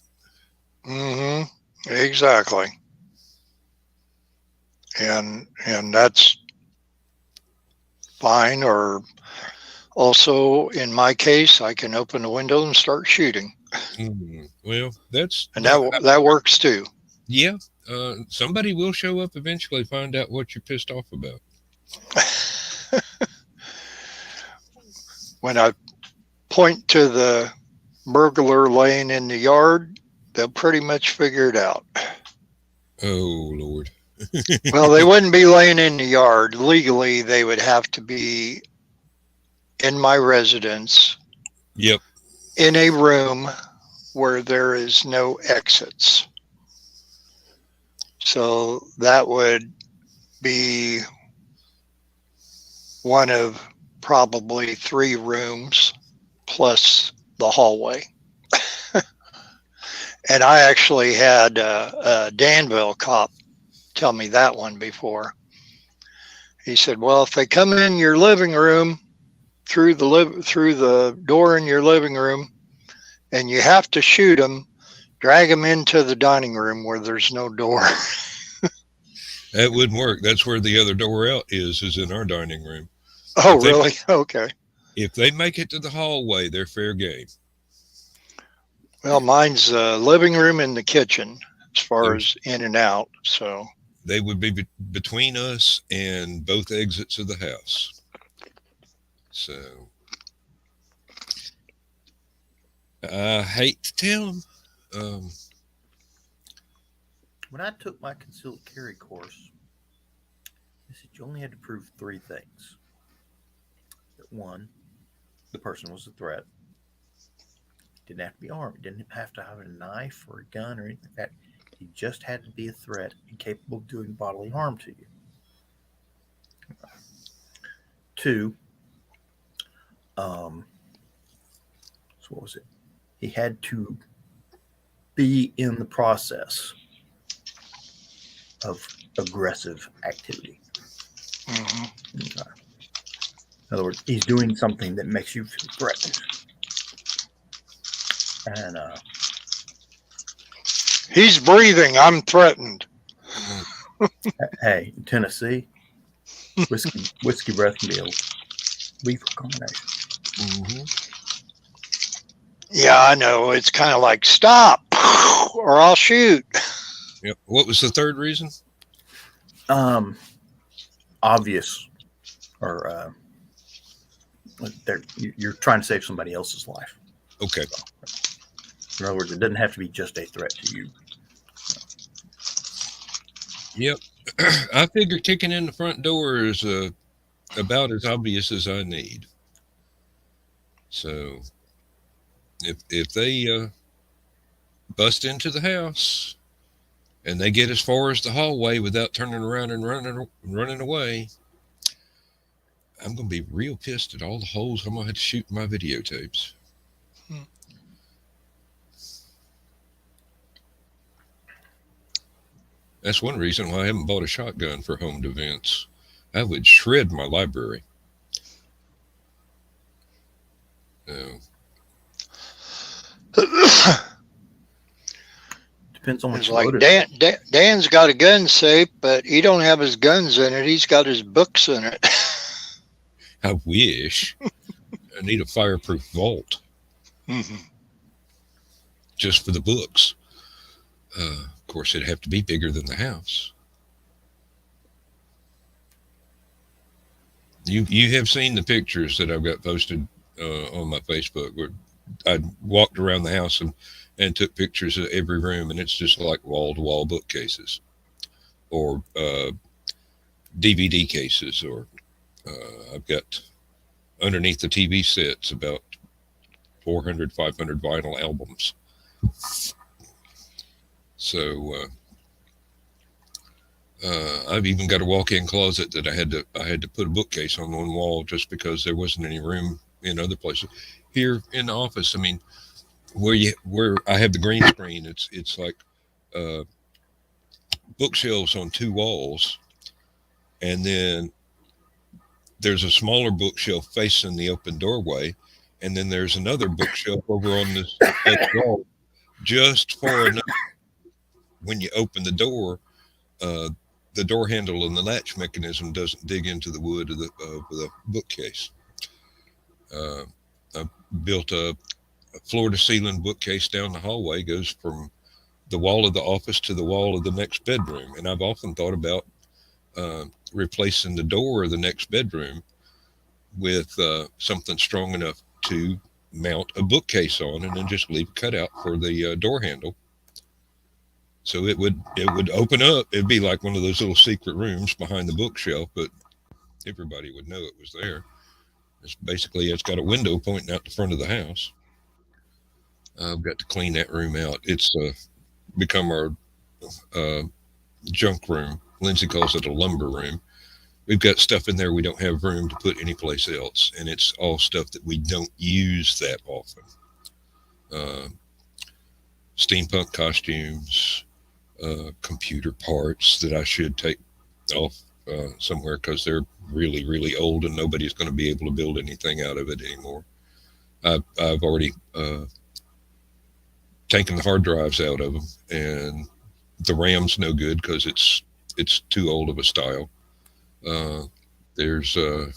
Mm-hmm. Exactly. And that's fine. Or also, in my case, I can open the window and start shooting. Well, that works too. Yeah. Somebody will show up eventually, find out what you're pissed off about. When I point to the burglar laying in the yard, they'll pretty much figure it out. Oh, Lord. Well, they wouldn't be laying in the yard. Legally, they would have to be in my residence. Yep. In a room where there is no exits. So that would be one of probably 3 rooms plus the hallway. And I actually had a Danville cop tell me that one before. He said, well, if they come in your living room through the door in your living room and you have to shoot them, drag them into the dining room where there's no door. That wouldn't work. That's where the other door out is in our dining room. Oh, really? Okay. If they make it to the hallway, they're fair game. Well, mine's the living room and the kitchen as far as in and out. So they would be between us and both exits of the house. So I hate to tell them. When I took my concealed carry course, they said you only had to prove 3 things. That 1, the person was a threat. Didn't have to be armed. Didn't have to have a knife or a gun or anything like that. He just had to be a threat and capable of doing bodily harm to you. 2, so what was it? He had to be in the process of aggressive activity. Mm-hmm. In other words, he's doing something that makes you feel threatened. And he's breathing. I'm threatened. Hey, in Tennessee, whiskey breath can be a lethal combination. Mm-hmm. Yeah, I know. It's kind of like stop or I'll shoot. Yep. What was the third reason? Obvious, or you're trying to save somebody else's life. Okay. In other words, it doesn't have to be just a threat to you. Yep. I figure kicking in the front door is about as obvious as I need. So if they bust into the house and they get as far as the hallway without turning around and running away, I'm going to be real pissed at all the holes I'm going to have to shoot in my videotapes. That's one reason why I haven't bought a shotgun for home defense. I would shred my library. Depends on what you like Dan's got a gun safe, but he don't have his guns in it. He's got his books in it. I wish. I need a fireproof vault. Mm-hmm. Just for the books. Of course, it'd have to be bigger than the house. You have seen the pictures that I've got posted on my Facebook where I walked around the house and took pictures of every room, and it's just like wall to wall bookcases or DVD cases, or I've got underneath the TV sets about 400, 500 vinyl albums. So I've even got a walk-in closet that I had to put a bookcase on one wall just because there wasn't any room in other places. Here in the office, I mean, where I have the green screen, it's like bookshelves on two walls, and then there's a smaller bookshelf facing the open doorway, and then there's another bookshelf over on this other wall, just for enough when you open the door handle and the latch mechanism doesn't dig into the wood of the bookcase. I built a floor-to-ceiling bookcase down the hallway, goes from the wall of the office to the wall of the next bedroom, and I've often thought about replacing the door of the next bedroom with something strong enough to mount a bookcase on, and then just leave a cutout for the door handle. So it would open up. It'd be like one of those little secret rooms behind the bookshelf, but everybody would know it was there. It's got a window pointing out the front of the house. I've got to clean that room out. It's become our junk room. Lindsay calls it a lumber room. We've got stuff in there we don't have room to put anyplace else, and it's all stuff that we don't use that often. Steampunk costumes, computer parts that I should take off somewhere because they're really, really old and nobody's going to be able to build anything out of it anymore. I've already taken the hard drives out of them, and the RAM's no good because it's too old of a style. There's 2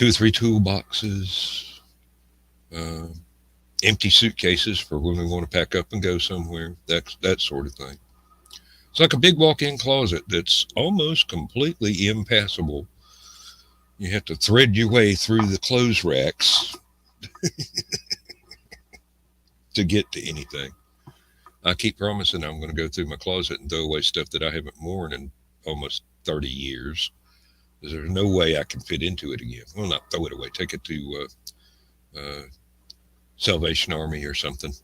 or 3 toolboxes, empty suitcases for when we want to pack up and go somewhere, that sort of thing. It's like a big walk-in closet that's almost completely impassable. You have to thread your way through the clothes racks to get to anything. I keep promising I'm going to go through my closet and throw away stuff that I haven't worn in almost 30 years. There's no way I can fit into it again. Well, not throw it away. Take it to Salvation Army or something.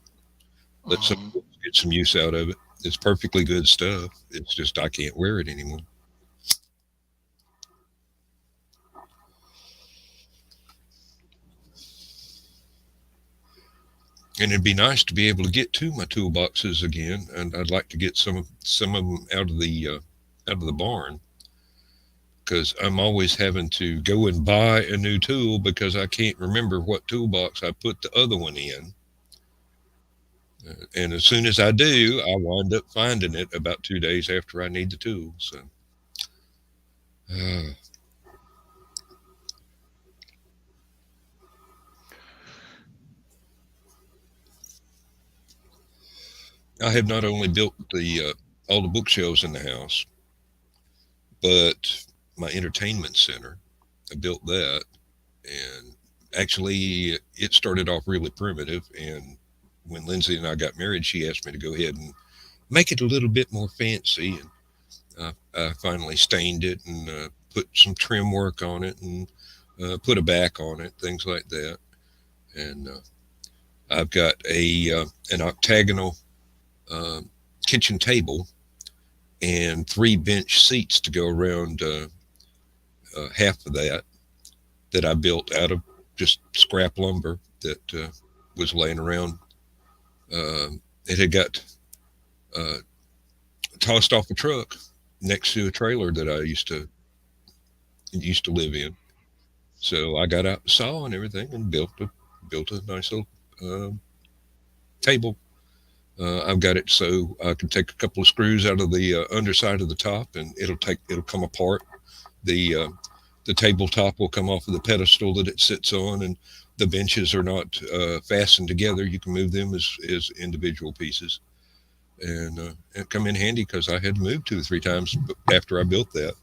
Let some get some use out of it. It's perfectly good stuff. It's just I can't wear it anymore. And it'd be nice to be able to get to my toolboxes again, and I'd like to get some of them out of the barn, because I'm always having to go and buy a new tool because I can't remember what toolbox I put the other one in. And as soon as I do, I wind up finding it about 2 days after I need the tool. So, I have not only built all the bookshelves in the house, but my entertainment center. I built that, and actually, it started off really primitive. And when Lindsay and I got married, she asked me to go ahead and make it a little bit more fancy. And I finally stained it and put some trim work on it and put a back on it, things like that. And I've got an octagonal kitchen table and 3 bench seats to go around half of that I built out of just scrap lumber that was laying around. It had got tossed off a truck next to a trailer that I used to live in. So I got out the saw and everything and built a nice little table. I've got it so I can take a couple of screws out of the underside of the top, and it'll come apart. The tabletop will come off of the pedestal that it sits on, and the benches are not fastened together. You can move them as individual pieces, and it come in handy because I had moved 2 or 3 times after I built that.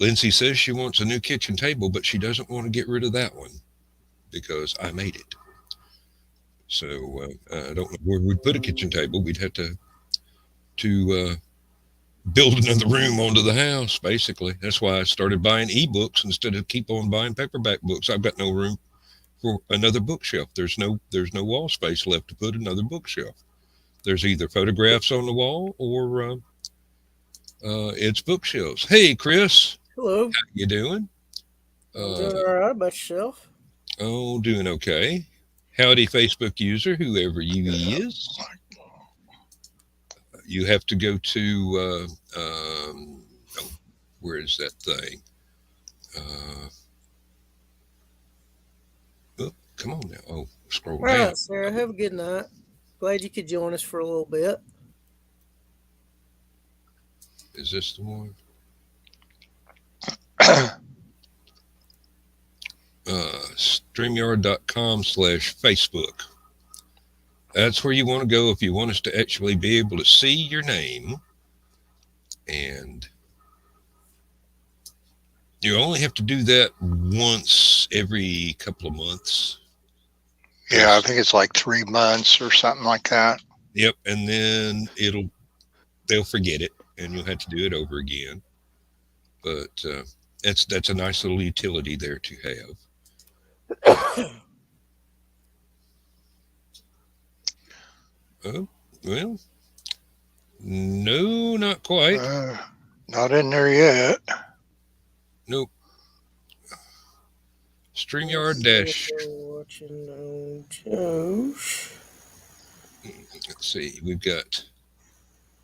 Lindsay says she wants a new kitchen table, but she doesn't want to get rid of that one because I made it. So I don't know where we'd put a kitchen table. We'd have to build another room onto the house, basically. That's why I started buying ebooks instead of keep on buying paperback books. I've got no room for another bookshelf. There's no wall space left to put another bookshelf. There's either photographs on the wall or it's bookshelves. Hey, Chris. Hello. How you doing? I'm doing all right. About yourself? Oh, doing okay. Howdy, Facebook user, whoever you is. You have to go to, where is that thing? Oh, come on now. Oh, scroll All down. right, Sarah. Have a good night. Glad you could join us for a little bit. Is this the one? StreamYard.com/Facebook. That's where you want to go if you want us to actually be able to see your name. And you only have to do that once every couple of months. Yeah, I think it's like 3 months or something like that. Yep, and then they'll forget it, and you'll have to do it over again. But that's a nice little utility there to have. Oh, well, no, not quite. Not in there yet. Nope. StreamYard dash. Let's see. We've got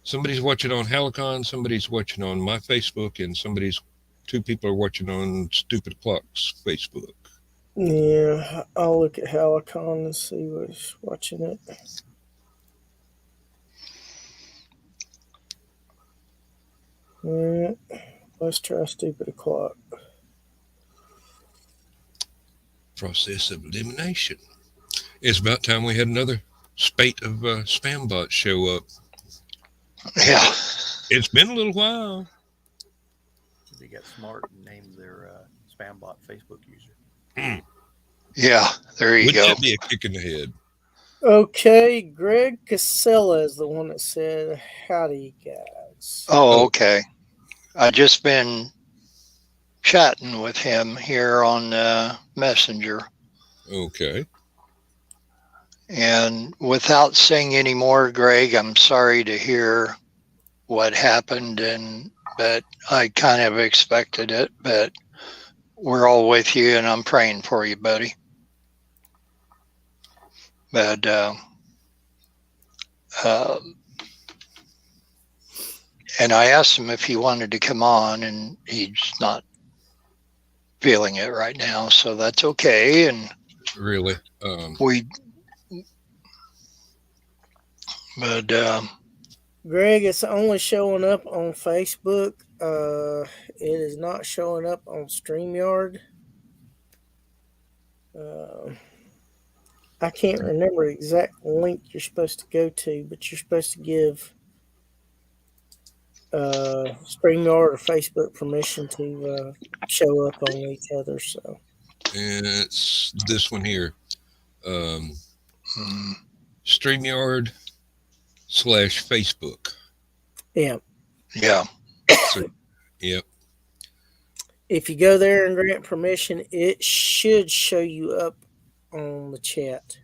somebody's watching on HallowCon's, somebody's watching on my Facebook, and two people are watching on Stupid Clock's Facebook. Yeah, I'll look at HallowCon and see who's watching it. Let's try Stupid O'Clock. Process of elimination. It's about time we had another spate of spam bots show up. Yeah. It's been a little while. They got smart and named their spam bot Facebook user. Yeah, there you go. Wouldn't that be a kick in the head? Okay, Greg Casella is the one that said, howdy, guys. Oh, okay. I just been chatting with him here on Messenger. Okay. And without saying any more, Greg, I'm sorry to hear what happened, but I kind of expected it, but we're all with you and I'm praying for you, buddy. But and I asked him if he wanted to come on, and he's not feeling it right now, so that's okay. And really, Greg, it's only showing up on Facebook. It is not showing up on StreamYard. I can't remember the exact link you're supposed to go to, but you're supposed to give StreamYard or Facebook permission to show up on each other. So, and it's this one here, StreamYard/Facebook. Yeah. So, yep. If you go there and grant permission, it should show you up on the chat.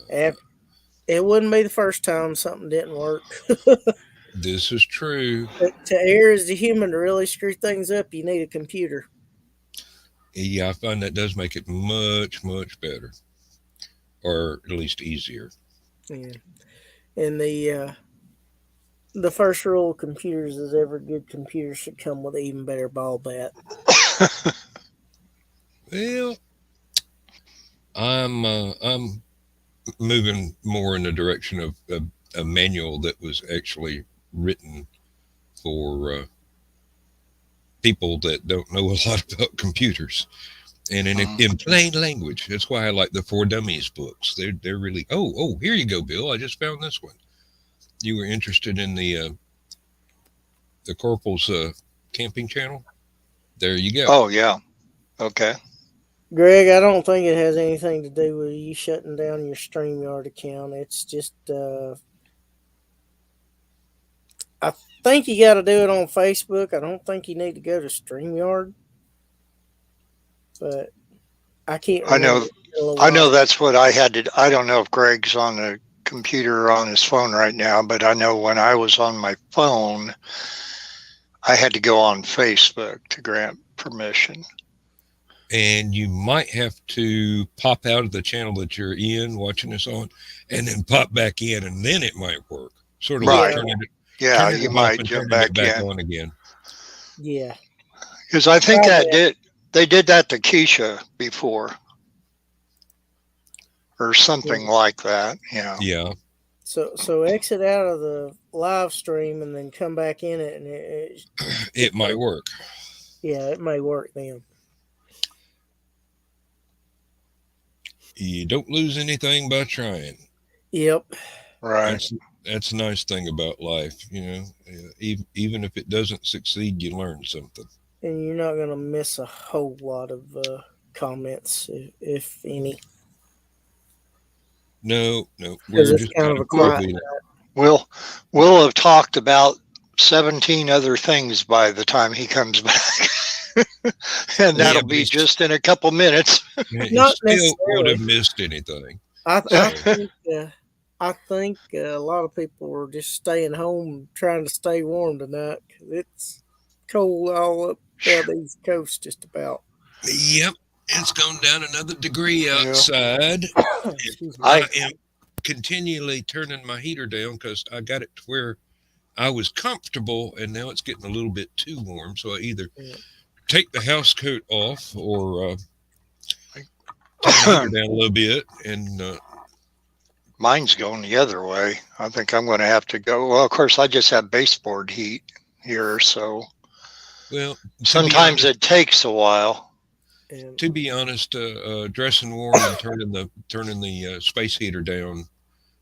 It wouldn't be the first time something didn't work. This is true. But to err as a human, to really screw things up, you need a computer. Yeah, I find that does make it much, much better. Or at least easier. Yeah. And the first rule of computers is every good computer should come with an even better ball bat. Well, I'm moving more in the direction of a manual that was actually written for people that don't know a lot about computers, and in plain language. That's why I like the For Dummies books. They're really here you go, Bill. I just found this one. You were interested in the Corporal's camping channel. There you go. Oh, yeah. Okay. Greg, I don't think it has anything to do with you shutting down your StreamYard account. It's just, I think you got to do it on Facebook. I don't think you need to go to StreamYard. But I can't remember. I know that's what I had to. I don't know if Greg's on the computer or on his phone right now, but I know when I was on my phone, I had to go on Facebook to grant permission. And you might have to pop out of the channel that you're in, watching this on, and then pop back in, and then it might work. Sort of like turning it. Yeah, you might jump back in. On again. Yeah. Because I think they did that to Keisha before. Or something like that, Yeah. So exit out of the live stream and then come back in it, and it might work. Yeah, it may work then. You don't lose anything by trying. Yep. Right. That's a nice thing about life, even if it doesn't succeed, you learn something. And you're not going to miss a whole lot of comments, if any. No. We're just kind of a quiet. We'll have talked about 17 other things by the time he comes back. And that'll be just in a couple minutes. Not still would have missed anything. I think a lot of people are just staying home trying to stay warm tonight because it's cold all up down the East Coast just about. Yep. It's gone down another degree outside. I am continually turning my heater down because I got it to where I was comfortable, and now it's getting a little bit too warm. So I either take the house coat off or turn the heater down a little bit. And mine's going the other way. I think I'm going to have to go. Well, of course, I just have baseboard heat here, so sometimes it takes a while. To be honest, dressing warm and turning the space heater down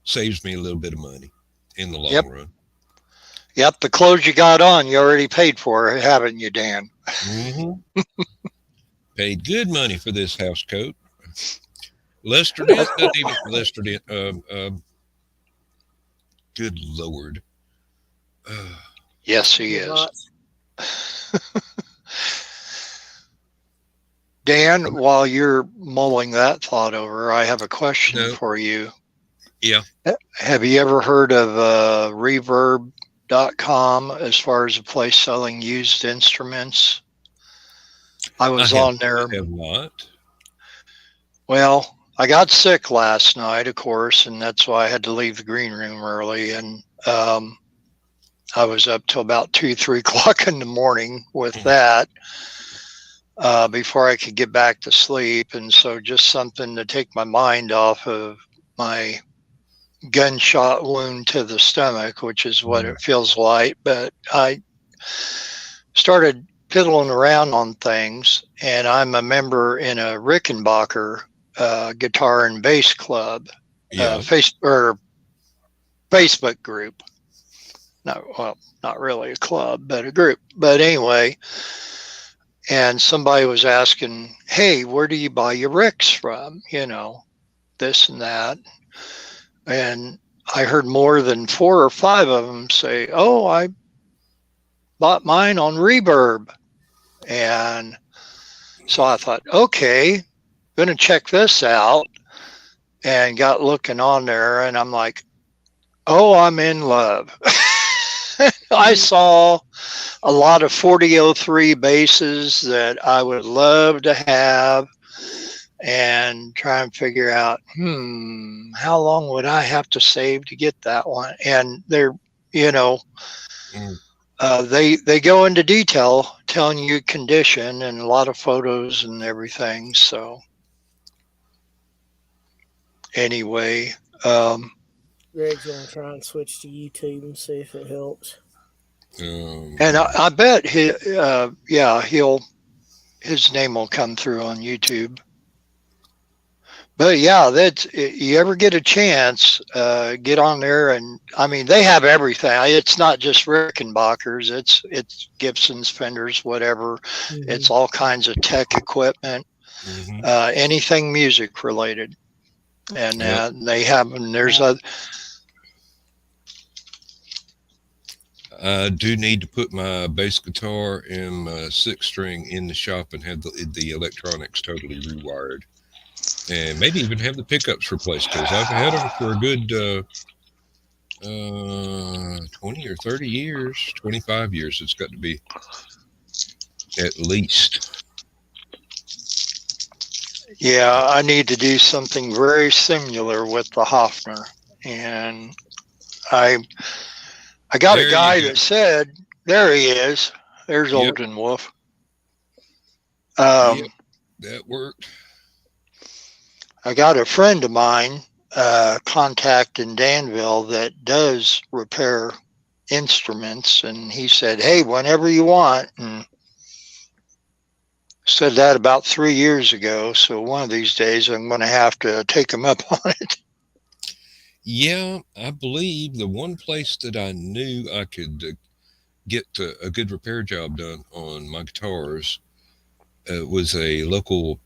saves me a little bit of money in the long run. Yep, the clothes you got on, you already paid for, haven't you, Dan? Mm-hmm. Paid good money for this house coat. Lester Dent doesn't even Lester Dent. Good Lord. Yes, he is. Dan, while you're mulling that thought over, I have a question for you. Yeah. Have you ever heard of Reverb.com as far as a place selling used instruments? I was on there. I have not. Well, I got sick last night, of course, and that's why I had to leave the green room early. And I was up till about 2-3 o'clock in the morning with that. Before I could get back to sleep. And so just something to take my mind off of my gunshot wound to the stomach, which is what it feels like. But I started fiddling around on things, and I'm a member in a Rickenbacker guitar and bass club, Facebook group. Not really a club, but a group. But anyway, and somebody was asking, hey, where do you buy your Ricks from? This and that. And I heard more than 4 or 5 of them say, oh, I bought mine on Reverb. And so I thought, okay, going to check this out. And got looking on there, and I'm like, oh, I'm in love. I saw a lot of 4003 basses that I would love to have and try and figure out, how long would I have to save to get that one? And they're, they go into detail telling you condition and a lot of photos and everything. So anyway, Greg's going to try and switch to YouTube and see if it helps. And I bet his name will come through on YouTube. But yeah, you ever get a chance, get on there, and I mean they have everything. It's not just Rickenbackers. It's Gibsons, Fenders, whatever. Mm-hmm. It's all kinds of tech equipment, anything music related, and they have. And there's a. I do need to put my bass guitar and my 6-string in the shop and have the electronics totally rewired. And maybe even have the pickups replaced, because I've had them for a good 20 or 30 years, 25 years. It's got to be at least. Yeah, I need to do something very similar with the Hofner. And I got a guy that said, there he is. There's Olden Wolf. That worked. I got a friend of mine, contact in Danville, that does repair instruments, and he said, hey, whenever you want. And said that about 3 years ago, so one of these days I'm going to have to take him up on it. Yeah, I believe the one place that I knew I could get a good repair job done on my guitars was a local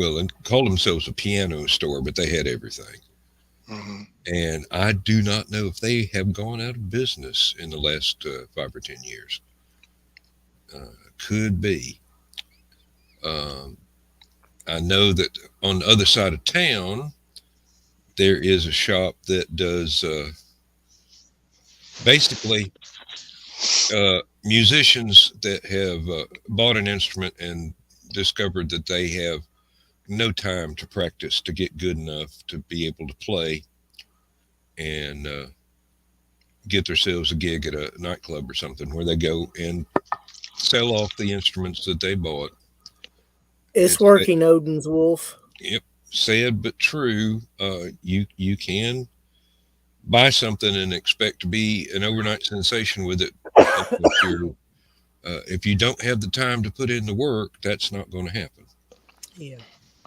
and called themselves a piano store, but they had everything. And I do not know if they have gone out of business in the last 5 or 10 years. Could be. I know that on the other side of town, there is a shop that does basically musicians that have bought an instrument and discovered that they have no time to practice to get good enough to be able to play and get themselves a gig at a nightclub or something, where they go and sell off the instruments that they bought. It's working, Odin's Wolf. Yep. Sad but true. You can buy something and expect to be an overnight sensation with it. If you don't have the time to put in the work, that's not going to happen. Yeah.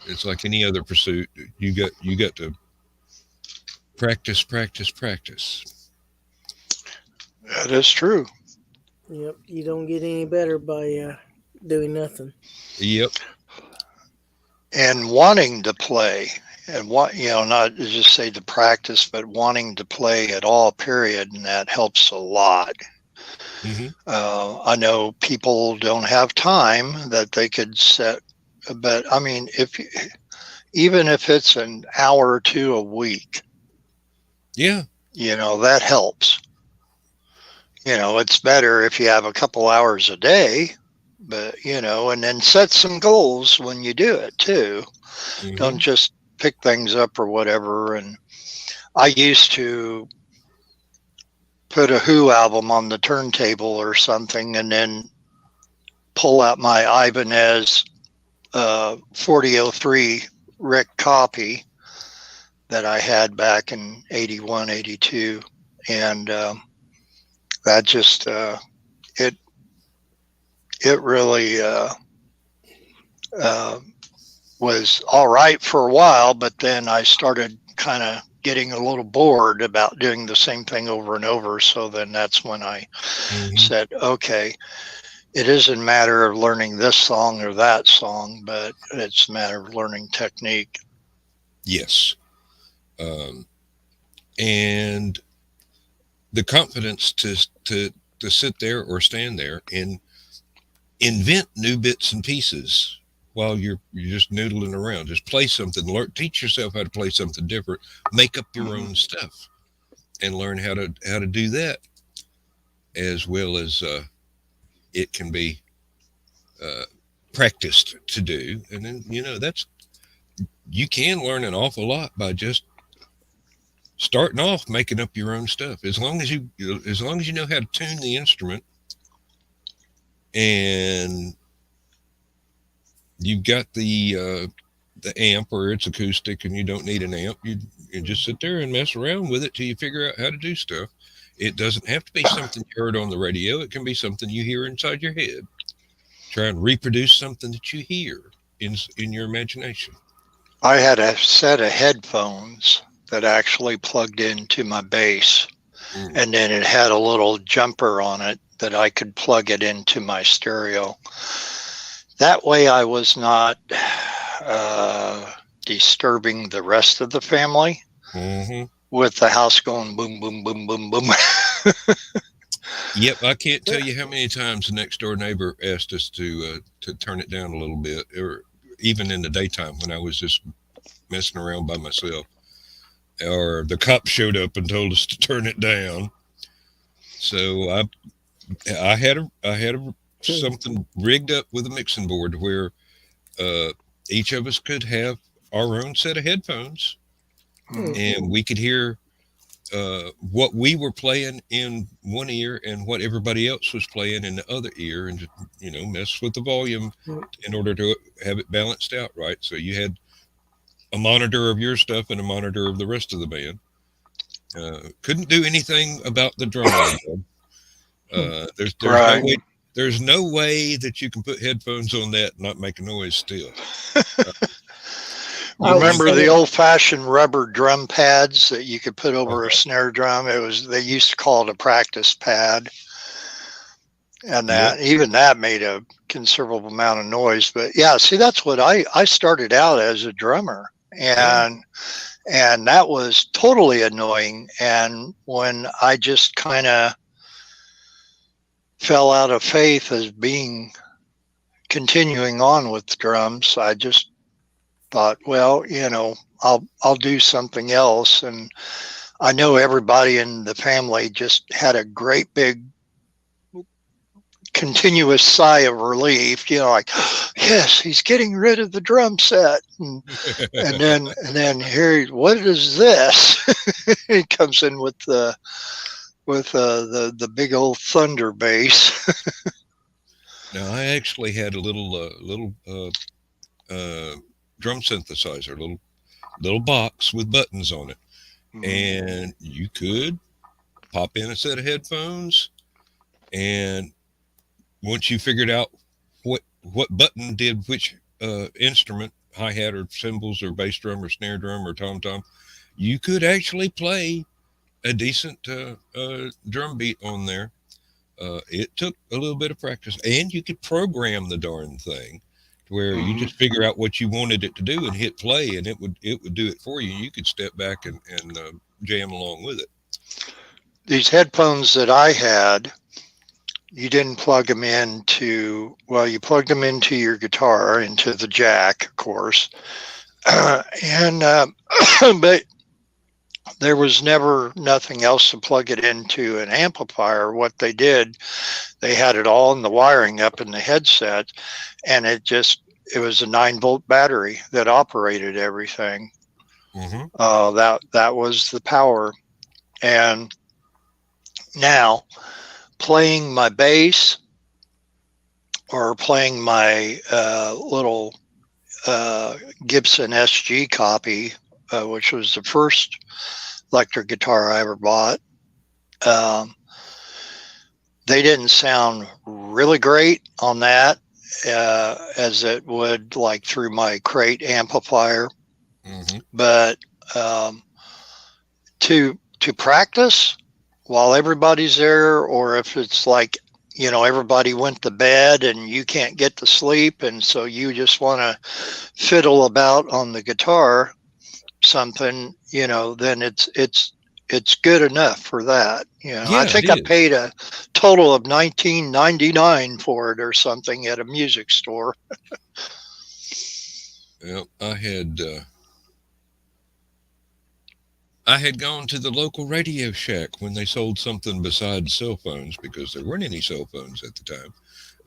It's like any other pursuit. You got to practice. That is true. Yep. You don't get any better by doing nothing. Yep. And wanting to play, and not just say to practice, but wanting to play at all, period, and that helps a lot. I know people don't have time that they could set, but I mean, even if it's an hour or two a week, that helps. It's better if you have a couple hours a day, but and then set some goals when you do it too. Don't just pick things up or whatever. And I used to put a Who album on the turntable or something, and then pull out my Ibanez 4003 Rick copy that I had back in 81, 82. And that just, it really was all right for a while, but then I started kind of getting a little bored about doing the same thing over and over. So then that's when I said, okay, it isn't a matter of learning this song or that song, but it's a matter of learning technique. Yes. And the confidence to sit there or stand there and invent new bits and pieces while you're just noodling around. Just play something, teach yourself how to play something different, make up your own stuff, and learn how to do that, as well as it can be practiced to do. And then you can learn an awful lot by just starting off making up your own stuff. As long as you know how to tune the instrument, and you've got the amp, or it's acoustic and you don't need an amp, you just sit there and mess around with it till you figure out how to do stuff. It doesn't have to be something you heard on the radio. It can be something you hear inside your head. Try and reproduce something that you hear in your imagination. I had a set of headphones that actually plugged into my bass, and then it had a little jumper on it that I could plug it into my stereo. That way I was not disturbing the rest of the family with the house going boom, boom, boom, boom, boom. Yep, I can't tell you how many times the next door neighbor asked us to turn it down a little bit, or even in the daytime when I was just messing around by myself, or the cops showed up and told us to turn it down. So I had something rigged up with a mixing board where each of us could have our own set of headphones, and we could hear what we were playing in one ear and what everybody else was playing in the other ear, and just, mess with the volume in order to have it balanced out right. So you had a monitor of your stuff and a monitor of the rest of the band. Couldn't do anything about the drum audio. There's no way that you can put headphones on that and not make a noise still. You remember the old-fashioned rubber drum pads that you could put over a snare drum? They used to call it a practice pad, and even that made a considerable amount of noise. But yeah, see, that's what I started out as a drummer, and that was totally annoying. And when I just kind of fell out of faith as continuing on with drums, I just thought, well, I'll do something else. And I know everybody in the family just had a great big continuous sigh of relief, like, yes, he's getting rid of the drum set. And then here, what is this? He comes in with the big old thunder bass. Now, I actually had a little drum synthesizer, little box with buttons on it, and you could pop in a set of headphones, and once you figured out what button did which instrument, hi-hat or cymbals or bass drum or snare drum or tom-tom, you could actually play a decent drum beat on there. It took a little bit of practice, and you could program the darn thing where you just figure out what you wanted it to do and hit play, and it would do it for you. You could step back and jam along with it. These headphones that I had, you didn't plug them into, well, you plugged them into your guitar, into the jack, of course. But there was never nothing else to plug it into an amplifier. What they did, they had it all in the wiring up in the headset, and it was a 9-volt battery that operated everything. That was the power. And now playing my bass or playing my little Gibson SG copy, which was the first electric guitar I ever bought, they didn't sound really great on that as it would like through my crate amplifier. But to practice while everybody's there, or if it's like, everybody went to bed and you can't get to sleep, and so you just want to fiddle about on the guitar something, then it's good enough for that. I think I paid a total of $19.99 for it or something at a music store. Well, I had gone to the local Radio Shack when they sold something besides cell phones, because there weren't any cell phones at the time.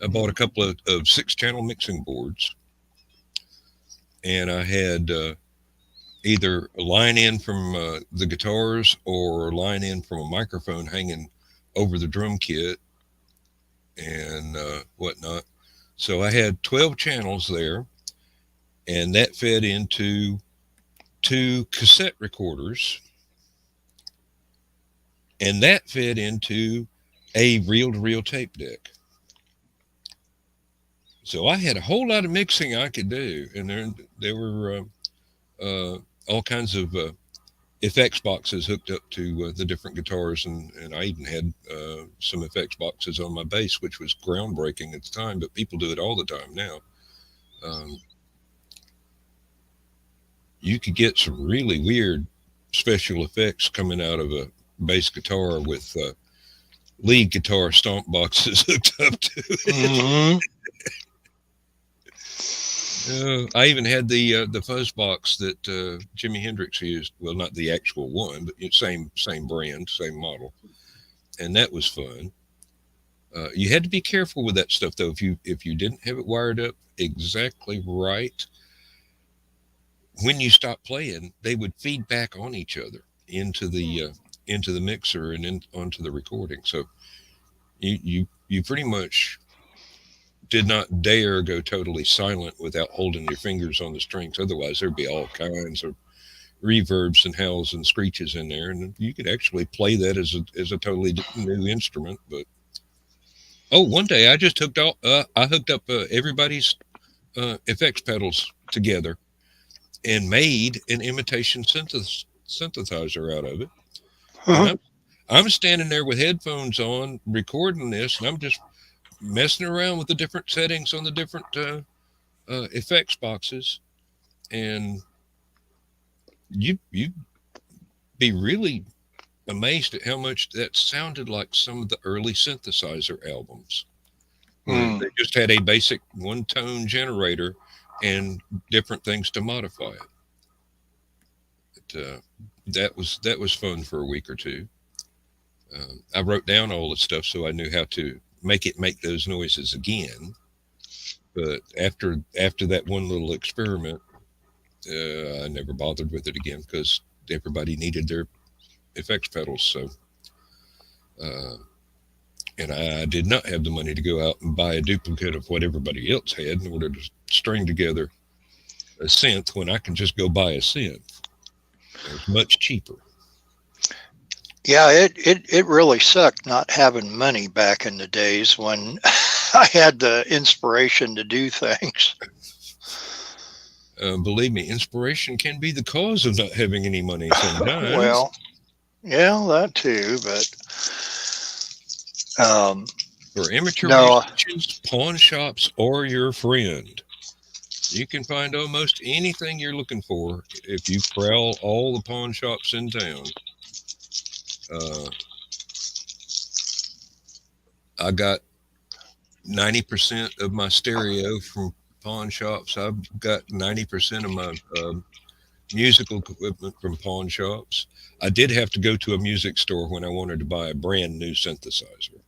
I bought a couple of 6-channel mixing boards, and I had either a line in from the guitars or a line in from a microphone hanging over the drum kit and whatnot. So I had 12 channels there, and that fed into 2 cassette recorders, and that fed into a reel-to-reel tape deck. So I had a whole lot of mixing I could do, and there were all kinds of effects boxes hooked up to the different guitars, and I even had some effects boxes on my bass, which was groundbreaking at the time, but people do it all the time now. You could get some really weird special effects coming out of a bass guitar with lead guitar stomp boxes hooked up to it. Mm-hmm. I even had the fuzz box that Jimi Hendrix used. Well, not the actual one, but same brand, same model, and that was fun. You had to be careful with that stuff, though. If you didn't have it wired up exactly right, when you stopped playing, they would feed back on each other into the mixer and onto the recording. So you pretty much did not dare go totally silent without holding your fingers on the strings. Otherwise, there'd be all kinds of reverbs and howls and screeches in there, and you could actually play that as a totally new instrument. But one day I just hooked up everybody's effects pedals together and made an imitation synthesizer out of it. And I'm standing there with headphones on recording this, and I'm just messing around with the different settings on the different effects boxes, and you'd be really amazed at how much that sounded like some of the early synthesizer albums. They just had a basic one-tone generator and different things to modify it. That was fun for a week or two. I wrote down all the stuff so I knew how to make those noises again. But after that one little experiment, I never bothered with it again because everybody needed their effects pedals. So, and I did not have the money to go out and buy a duplicate of what everybody else had in order to string together a synth when I can just go buy a synth. It's much cheaper. Yeah, it really sucked not having money back in the days when I had the inspiration to do things. Believe me, inspiration can be the cause of not having any money sometimes. Well, yeah, that too, but for amateur musicians, pawn shops are your friend. You can find almost anything you're looking for if you prowl all the pawn shops in town. I got 90% of my stereo from pawn shops. I've got 90% of my musical equipment from pawn shops. I did have to go to a music store when I wanted to buy a brand new synthesizer.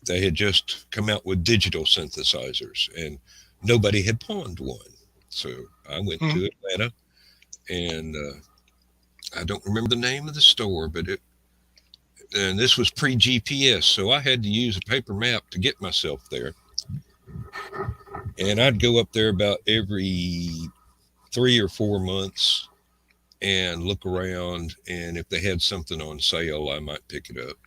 They had just come out with digital synthesizers, and nobody had pawned one. So I went to Atlanta, and I don't remember the name of the store, and this was pre-GPS, so I had to use a paper map to get myself there. And I'd go up there about every 3 or 4 months and look around, and if they had something on sale, I might pick it up.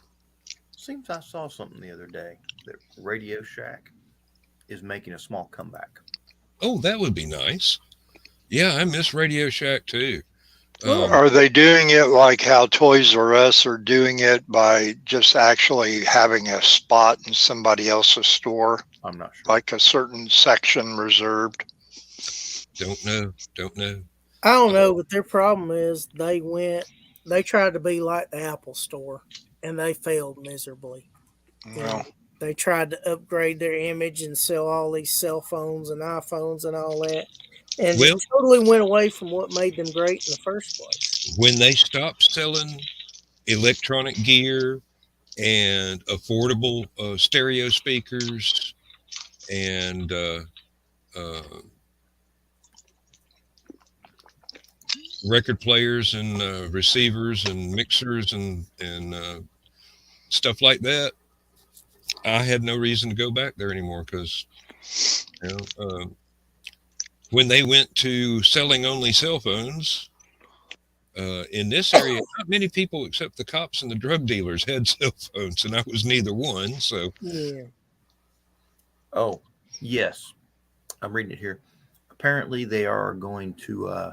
Seems I saw something the other day that Radio Shack is making a small comeback. Oh, that would be nice. Yeah, I miss Radio Shack too. Are they doing it like how Toys R Us are doing it by just actually having a spot in somebody else's store? I'm not sure. Like a certain section reserved? Don't know. I don't know, but their problem is they tried to be like the Apple store, and they failed miserably. Well, they tried to upgrade their image and sell all these cell phones and iPhones and all that. And totally went away from what made them great in the first place. When they stopped selling electronic gear and affordable stereo speakers and record players and receivers and mixers and stuff like that, I had no reason to go back there anymore because, when they went to selling only cell phones, in this area, not many people except the cops and the drug dealers had cell phones, and I was neither one. So, yeah. Oh, yes. I'm reading it here. apparently they are going to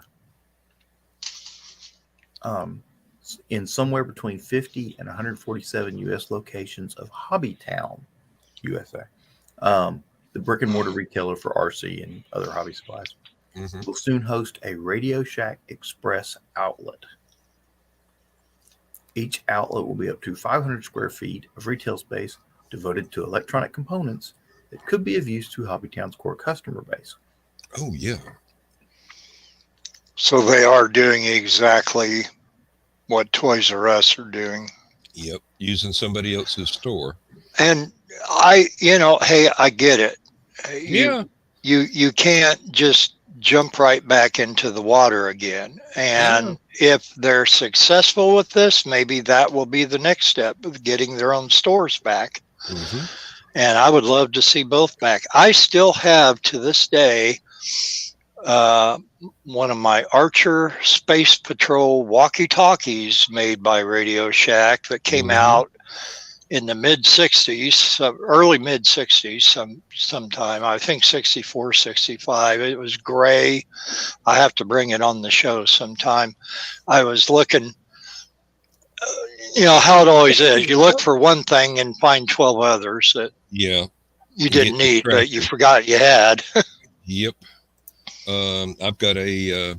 in somewhere between 50 and 147 U.S. locations of Hobbytown, USA, the brick and mortar retailer for RC and other hobby supplies, will soon host a Radio Shack Express outlet. Each outlet will be up to 500 square feet of retail space devoted to electronic components that could be of use to Hobbytown's core customer base. Oh, yeah. So they are doing exactly what Toys R Us are doing. Yep, using somebody else's store. And hey, I get it. You can't just jump right back into the water again. And if they're successful with this, maybe that will be the next step of getting their own stores back. And I would love to see both back. I still have, to this day, one of my Archer Space Patrol walkie-talkies made by Radio Shack that came out in the mid-60s, early mid-60s sometime. I think 64, 65. It was gray. I have to bring it on the show sometime. I was looking, how it always is. You look for one thing and find 12 others that you didn't need, but you forgot you had. Yep. I've got a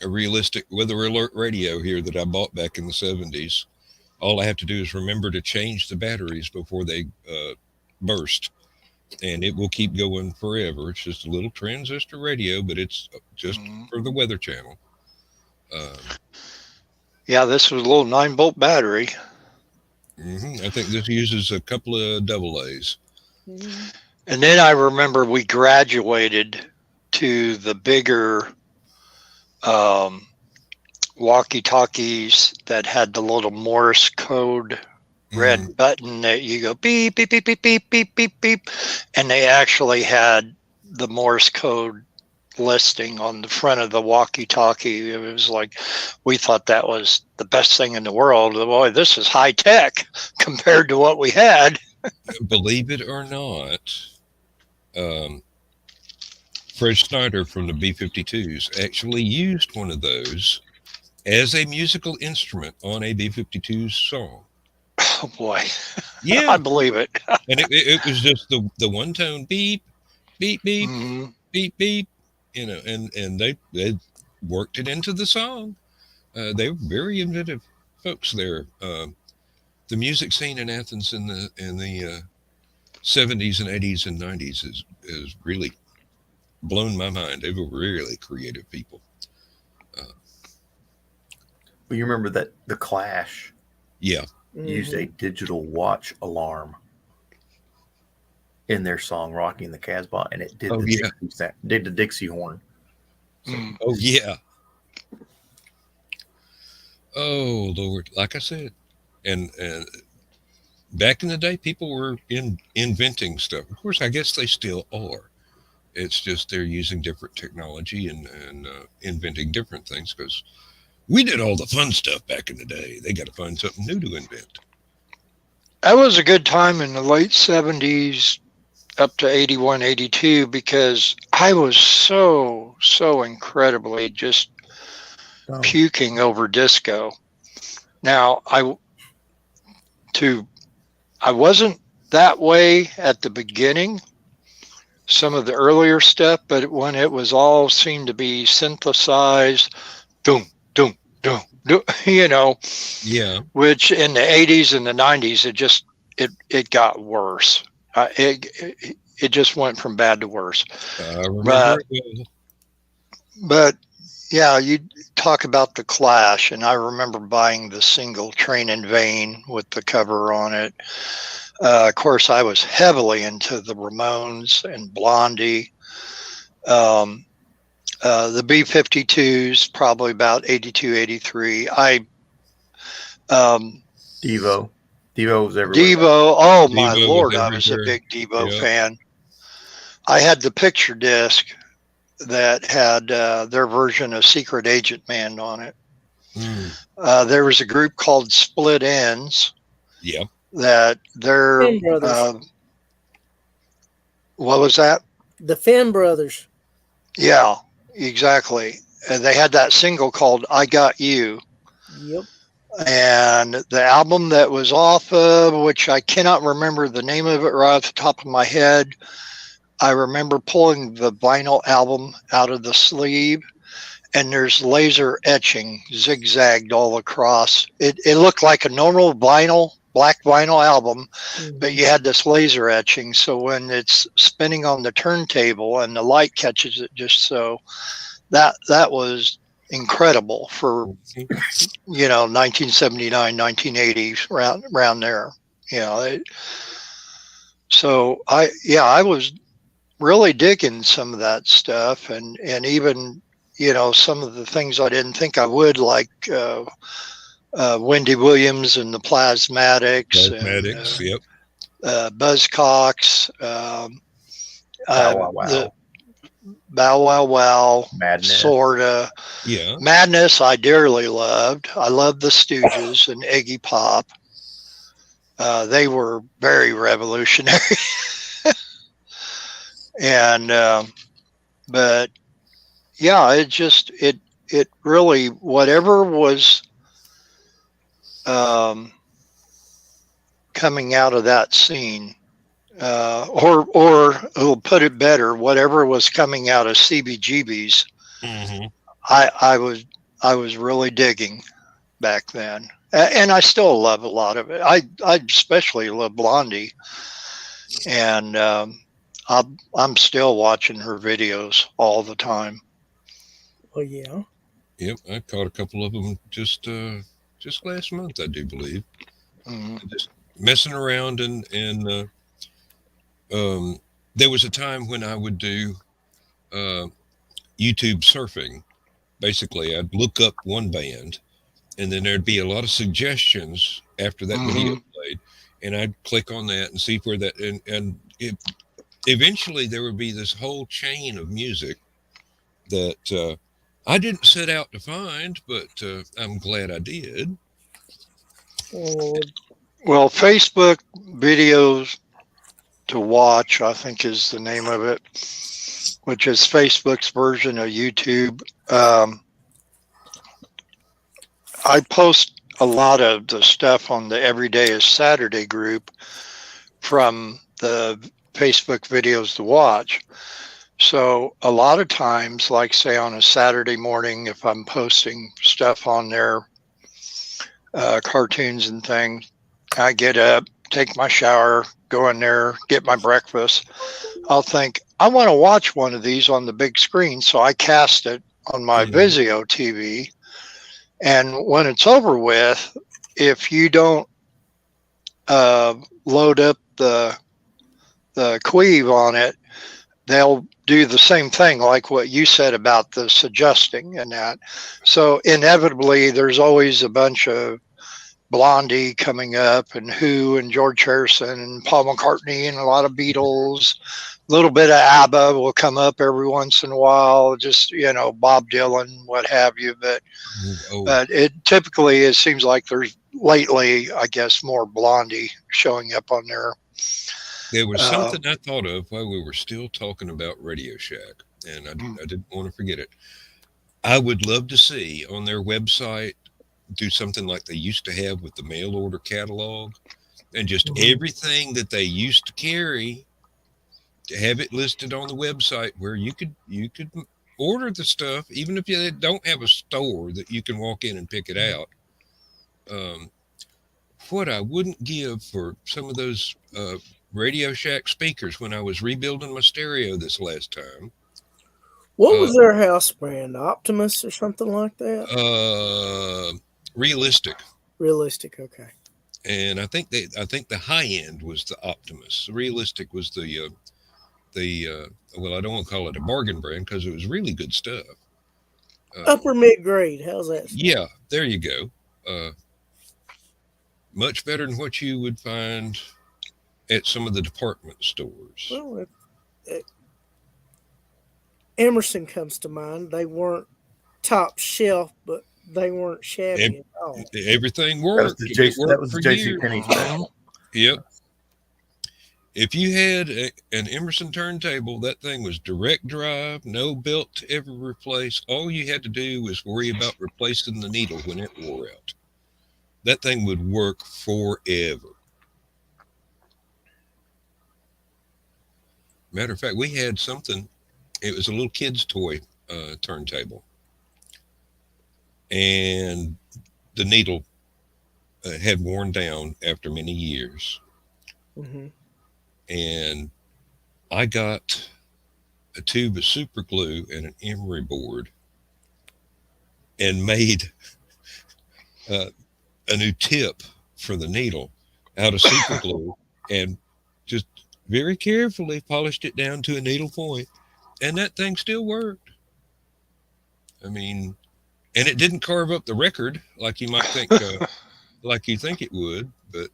realistic weather alert radio here that I bought back in the 70s. All I have to do is remember to change the batteries before they burst, and it will keep going forever. It's just a little transistor radio, but it's just for the Weather Channel. This was a little 9-volt battery. I think this uses a couple of AA's. And then I remember we graduated to the bigger walkie-talkies that had the little Morse code red button that you go beep, beep, beep, beep, beep, beep, beep, beep. And they actually had the Morse code listing on the front of the walkie-talkie. It was like, we thought that was the best thing in the world. Boy, this is high tech compared to what we had. Believe it or not, Fred Snyder from the B-52s actually used one of those as a musical instrument on a B-52s song. Oh boy. Yeah. I believe it. And it was just the one tone beep, beep, beep, beep, beep, and they worked it into the song. They were very inventive folks there. The music scene in Athens in the 70s and 80s and 90s is really blown my mind. They were really creative people. Well, you remember that the Clash used a digital watch alarm in their song "Rocking the Casbah," and it did did the Dixie horn. So, Oh yeah. Oh Lord, like I said, and back in the day, people were inventing stuff. Of course, I guess they still are. It's just they're using different technology and inventing different things, because we did all the fun stuff back in the day. They got to find something new to invent. That was a good time in the late 70s up to 81, 82, because I was so incredibly just puking over disco. Now, I wasn't that way at the beginning, some of the earlier stuff, but when it was all seemed to be synthesized, doom, doom, doom, doom, Yeah. Which in the 80s and the 90s, it got worse. It just went from bad to worse. I remember but yeah, you talk about the Clash, and I remember buying the single Train in Vain with the cover on it. Of course, I was heavily into the Ramones and Blondie. The B-52s, probably about 82, 83. Devo. Devo was everywhere. Devo, oh my Devo Lord, was I was a big Devo Yeah. fan. I had the picture disc that had their version of Secret Agent Man on it. There was a group called Split Ends. Yeah. That they're Finn Brothers. what was that? The Finn Brothers. Yeah, exactly. And they had that single called "I Got You." Yep. And the album that was off of, which I cannot remember the name of it right off the top of my head, I remember pulling the vinyl album out of the sleeve, and there's laser etching zigzagged all across. It looked like a normal vinyl, black vinyl album, but you had this laser etching. So when it's spinning on the turntable and the light catches it just so, that was incredible for 1979, 1980, around there. So I was really digging some of that stuff, and even some of the things I didn't think I would, like Wendy Williams and the Plasmatics, Plasmatics, and, yep. Buzzcocks, Wow, wow. the Bow Wow Wow, Madness. sorta. Yeah. Madness I dearly loved. I loved the Stooges and Iggy Pop. They were very revolutionary. And but yeah, it really, whatever was coming out of that scene, or we'll put it better, whatever was coming out of CBGB's, I was really digging back then, and I still love a lot of it. I especially love Blondie, and I'm still watching her videos all the time. Oh yeah. Yep, I caught a couple of them just last month, I do believe. Just messing around, and there was a time when I would do YouTube surfing. Basically, I'd look up one band, and then there'd be a lot of suggestions after that video played, and I'd click on that and see where that, and eventually there would be this whole chain of music that I didn't set out to find, but I'm glad I did. Well, Facebook videos to watch, I think, is the name of it, which is Facebook's version of YouTube. I post a lot of the stuff on the Everyday is Saturday group from the Facebook videos to watch. So a lot of times, like say on a Saturday morning, if I'm posting stuff on there, cartoons and things, I get up, take my shower, go in there, get my breakfast. I'll think, I want to watch one of these on the big screen. So I cast it on my Vizio TV. And when it's over with, if you don't load up the queue on it, they'll do the same thing, like what you said about the suggesting and that. So inevitably, there's always a bunch of Blondie coming up, and Who, and George Harrison, and Paul McCartney, and a lot of Beatles. A little bit of ABBA will come up every once in a while, just, Bob Dylan, what have you. But it typically, it seems like there's lately, I guess, more Blondie showing up on there. There was something I thought of while we were still talking about Radio Shack, and I didn't want to forget it. I would love to see on their website do something like they used to have with the mail order catalog, and just everything that they used to carry, to have it listed on the website where you could order the stuff, even if you don't have a store that you can walk in and pick it out. What I wouldn't give for some of those Radio Shack speakers when I was rebuilding my stereo this last time. What was their house brand? Optimus or something like that? Realistic. Realistic, okay. And I think the high end was the Optimus. The Realistic was the well, I don't want to call it a bargain brand because it was really good stuff. Upper mid grade. How's that sound? Yeah, there you go. Much better than what you would find at some of the department stores. Well, Emerson comes to mind. They weren't top shelf, but they weren't shabby at all. Everything worked. That was the JCPenney special. Yep. If you had an Emerson turntable, that thing was direct drive, no belt to ever replace. All you had to do was worry about replacing the needle when it wore out. That thing would work forever. Matter of fact, we had something. It was a little kid's toy turntable. And the needle had worn down after many years. Mm-hmm. And I got a tube of super glue and an emery board and made a new tip for the needle out of super glue and just very carefully polished it down to a needle point, and that thing still worked. I mean, and it didn't carve up the record like you might think, like you think it would, but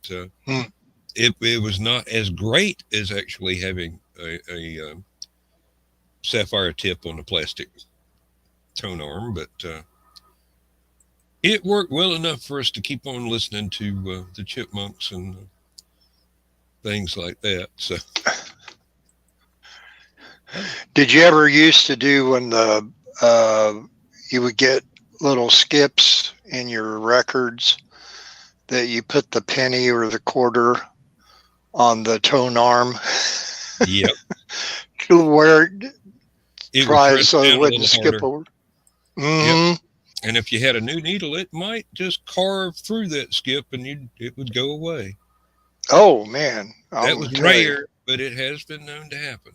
it was not as great as actually having a sapphire tip on a plastic tone arm, but it worked well enough for us to keep on listening to the Chipmunks and things like that. So, did you ever used to do when you would get little skips in your records that you put the penny or the quarter on the tone arm? Yep. Where it try so it wouldn't skip over. Mm-hmm. Yep. And if you had a new needle, it might just carve through that skip and it would go away. Oh, man. That was rare, but it has been known to happen.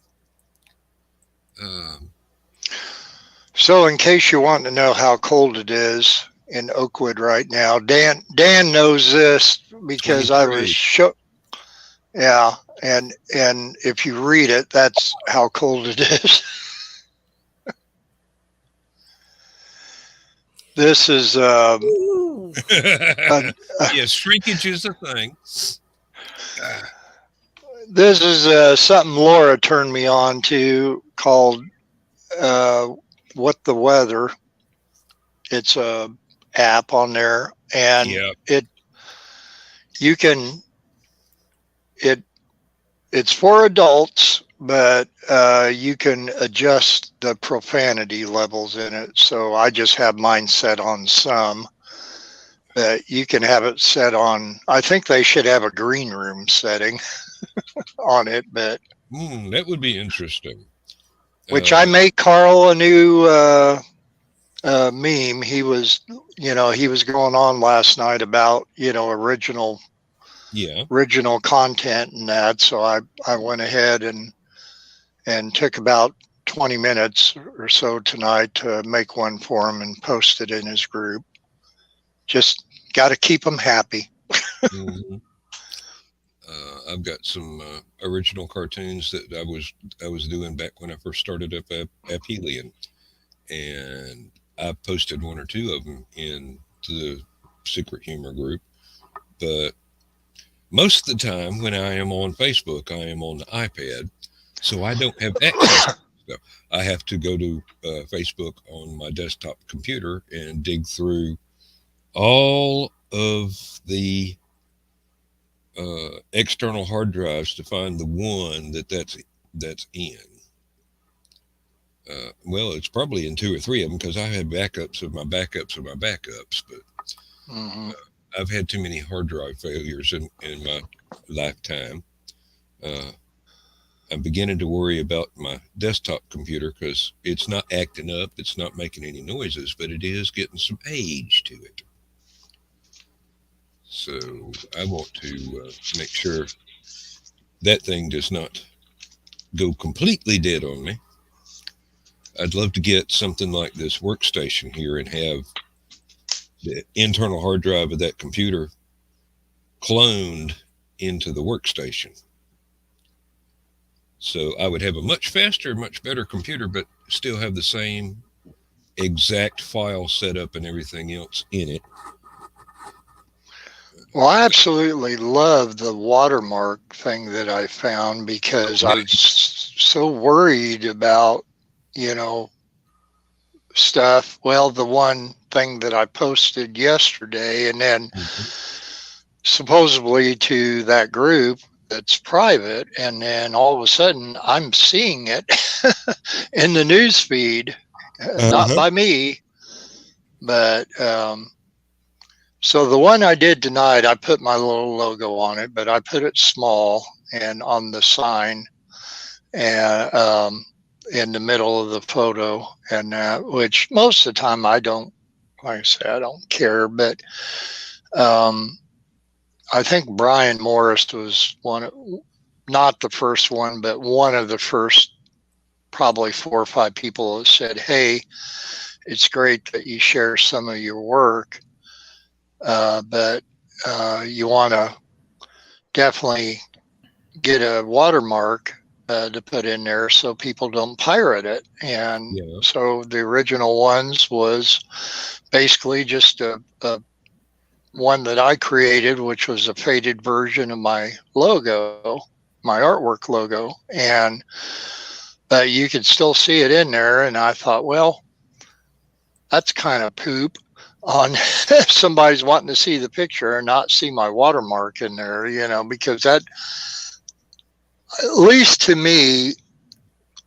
So in case you want to know how cold it is in Oakwood right now, Dan knows this because I was yeah, and if you read it, that's how cold it is. This is yes, shrinkage is a thing. This is something Laura turned me on to called What the Weather. It's a app on there, and it's for adults, but you can adjust the profanity levels in it. So I just have mine set on some, but you can have it set on, I think they should have a green room setting on it, but that would be interesting. Which I made Carl a new meme. He was going on last night about, original content and that. So I went ahead and took about 20 minutes or so tonight to make one for him and post it in his group. Just got to keep him happy. Mm-hmm. I've got some original cartoons that I was doing back when I first started up Aphelion, and I posted one or two of them into the Secret Humor group. But most of the time when I am on Facebook, I am on the iPad, so I don't have access to stuff. I have to go to Facebook on my desktop computer and dig through all of the external hard drives to find the one that's in. Well, it's probably in 2 or 3 of them because I have backups of my backups of my backups, but I've had too many hard drive failures in my lifetime. I'm beginning to worry about my desktop computer because it's not acting up, it's not making any noises, but it is getting some age to it. So I want to make sure that thing does not go completely dead on me. I'd love to get something like this workstation here and have the internal hard drive of that computer cloned into the workstation. So I would have a much faster, much better computer, but still have the same exact file setup and everything else in it. Well, I absolutely love the watermark thing that I found because I was so worried about, stuff. Well, the one thing that I posted yesterday, and then supposedly to that group, that's private, and then all of a sudden I'm seeing it in the news feed, not by me, but so the one I did tonight, I put my little logo on it, but I put it small and on the sign, and in the middle of the photo, and which most of the time I don't, like I say, I don't care, but I think Brian Morris was not the first one, but one of the first, probably 4 or 5 people that said, hey, it's great that you share some of your work, but you want to definitely get a watermark to put in there so people don't pirate it. And so the original ones was basically just a one that I created, which was a faded version of my logo, my artwork logo, but you could still see it in there. And I thought, well, that's kind of poop on if somebody's wanting to see the picture and not see my watermark in there, because that, at least to me,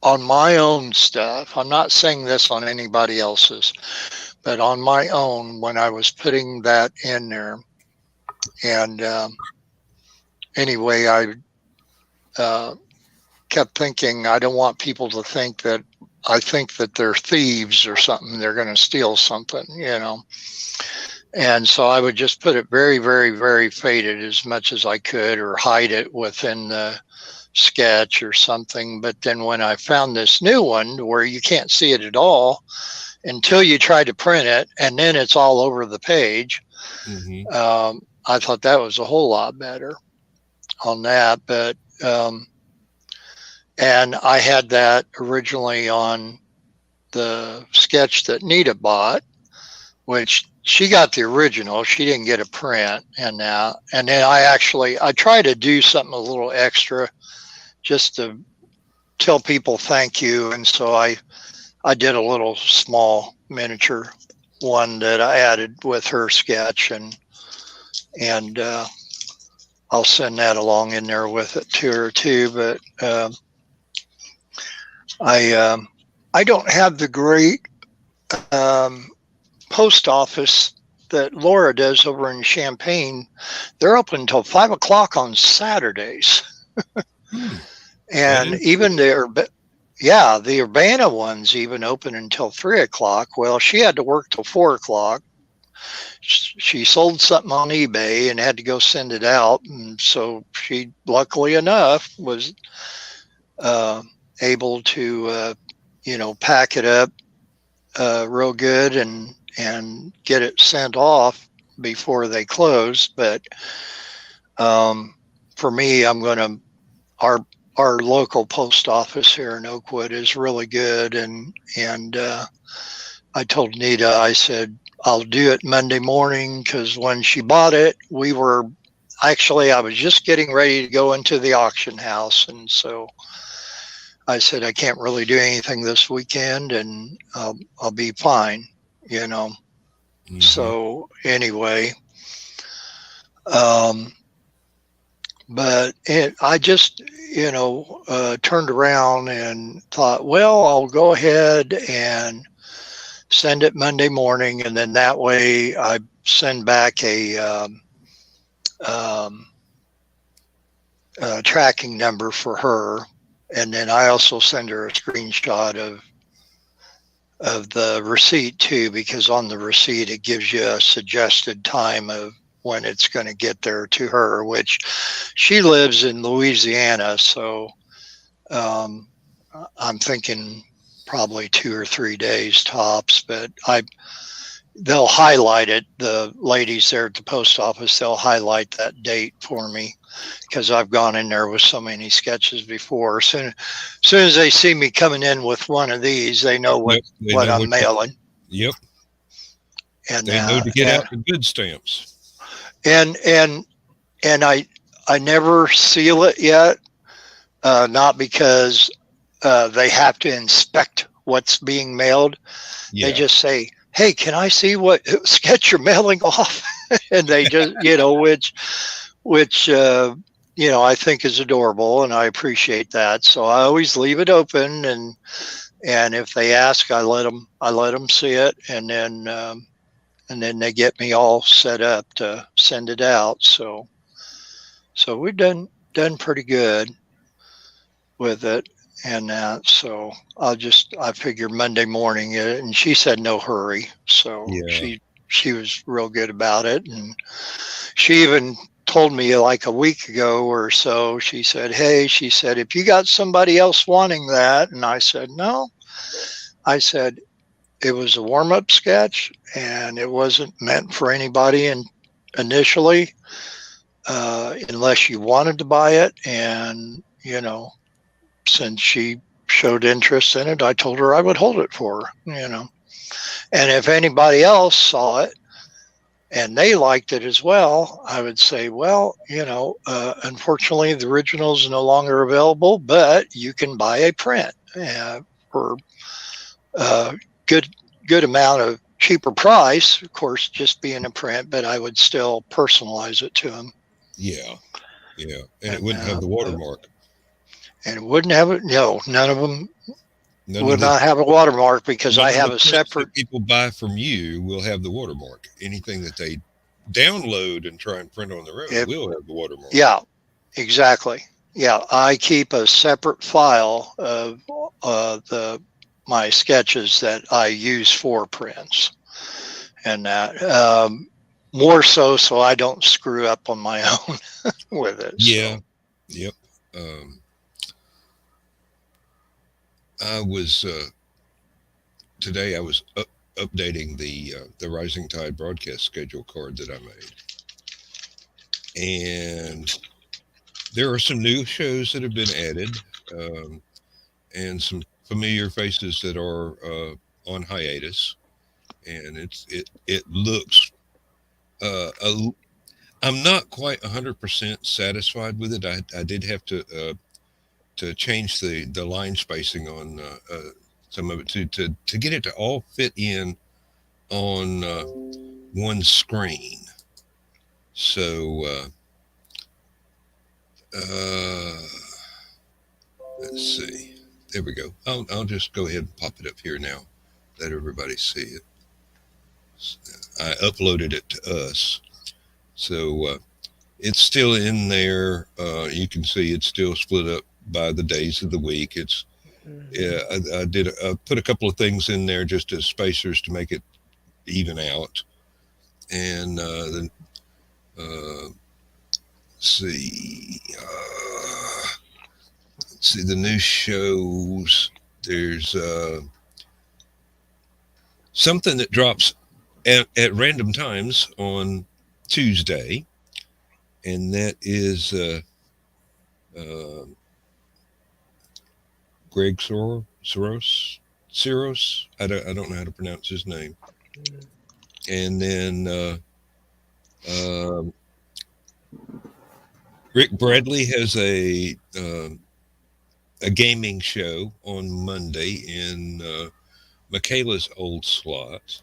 on my own stuff, I'm not saying this on anybody else's, but on my own, when I was putting that in there, and anyway, I kept thinking, I don't want people to think that I think that they're thieves or something, they're going to steal something, and so I would just put it very, very, very faded as much as I could, or hide it within the sketch or something. But then when I found this new one where you can't see it at all until you try to print it, and then it's all over the page, I thought that was a whole lot better on that. But and I had that originally on the sketch that Nita bought, which she got the original, she didn't get a print. And then I try to do something a little extra just to tell people thank you. And so I did a little small miniature one that I added with her sketch, and I'll send that along in there with it to her too. But I don't have the great post office that Laura does over in Champaign. They're open until 5 o'clock on Saturdays. And even the Urbana ones even open until 3 o'clock. Well, she had to work till 4 o'clock. She sold something on eBay and had to go send it out. And so she, luckily enough, was able to, pack it up real good and get it sent off before they close. But for me, our local post office here in Oakwood is really good. And I told Nita, I said, I'll do it Monday morning, because when she bought it, I was just getting ready to go into the auction house. And so I said, I can't really do anything this weekend, and I'll be fine, So anyway, but I just, turned around and thought, well, I'll go ahead and send it Monday morning. And then that way I send back a tracking number for her. And then I also send her a screenshot of the receipt too, because on the receipt, it gives you a suggested time of when it's going to get there to her, which she lives in Louisiana. So I'm thinking probably 2 or 3 days tops, but they'll highlight it. The ladies there at the post office, they'll highlight that date for me, because I've gone in there with so many sketches before. As soon as they see me coming in with one of these, they know what I'm mailing. Yep. And they know to get out the good stamps. And I never seal it yet, not because they have to inspect what's being mailed. Yeah. They just say, hey, can I see what sketch you're mailing off? And they just, which I think is adorable, and I appreciate that. So I always leave it open, and if they ask, I let them see it, and then they get me all set up to send it out. So we've done pretty good with it, and so I figure Monday morning, and she said no hurry, so she was real good about it, and she even told me like a week ago or so, she said, hey, if you got somebody else wanting that, and I said no. I said it was a warm-up sketch, and it wasn't meant for anybody initially, unless you wanted to buy it. And since she showed interest in it, I told her I would hold it for her, and if anybody else saw it and they liked it as well, I would say, well, unfortunately the original is no longer available, but you can buy a print for good amount of cheaper price, of course, just being a print, but I would still personalize it to them. Yeah. And it wouldn't have the watermark. And it wouldn't have it. No, none of them would not have a watermark, because I have a separate. People buy from you will have the watermark. Anything that they download and try and print on their own will have the watermark. Yeah, exactly. Yeah, I keep a separate file of my sketches that I use for prints, and that more so I don't screw up on my own with it. Yeah. So. Yep. Today I was updating the Rising Tide broadcast schedule card that I made, and there are some new shows that have been added, and some familiar faces that are on hiatus, and it looks. I'm not quite 100% satisfied with it. I did have to change the line spacing on some of it to get it to all fit in on one screen. So let's see. There we go. I'll just go ahead and pop it up here now. Let everybody see it. I uploaded it to us. So it's still in there. You can see it's still split up by the days of the week. It's I put a couple of things in there just as spacers to make it even out. And then see the new shows. There's something that drops at random times on Tuesday, and that is Greg Soros. I don't know how to pronounce his name. And then Rick Bradley has a gaming show on Monday in Michaela's old slot.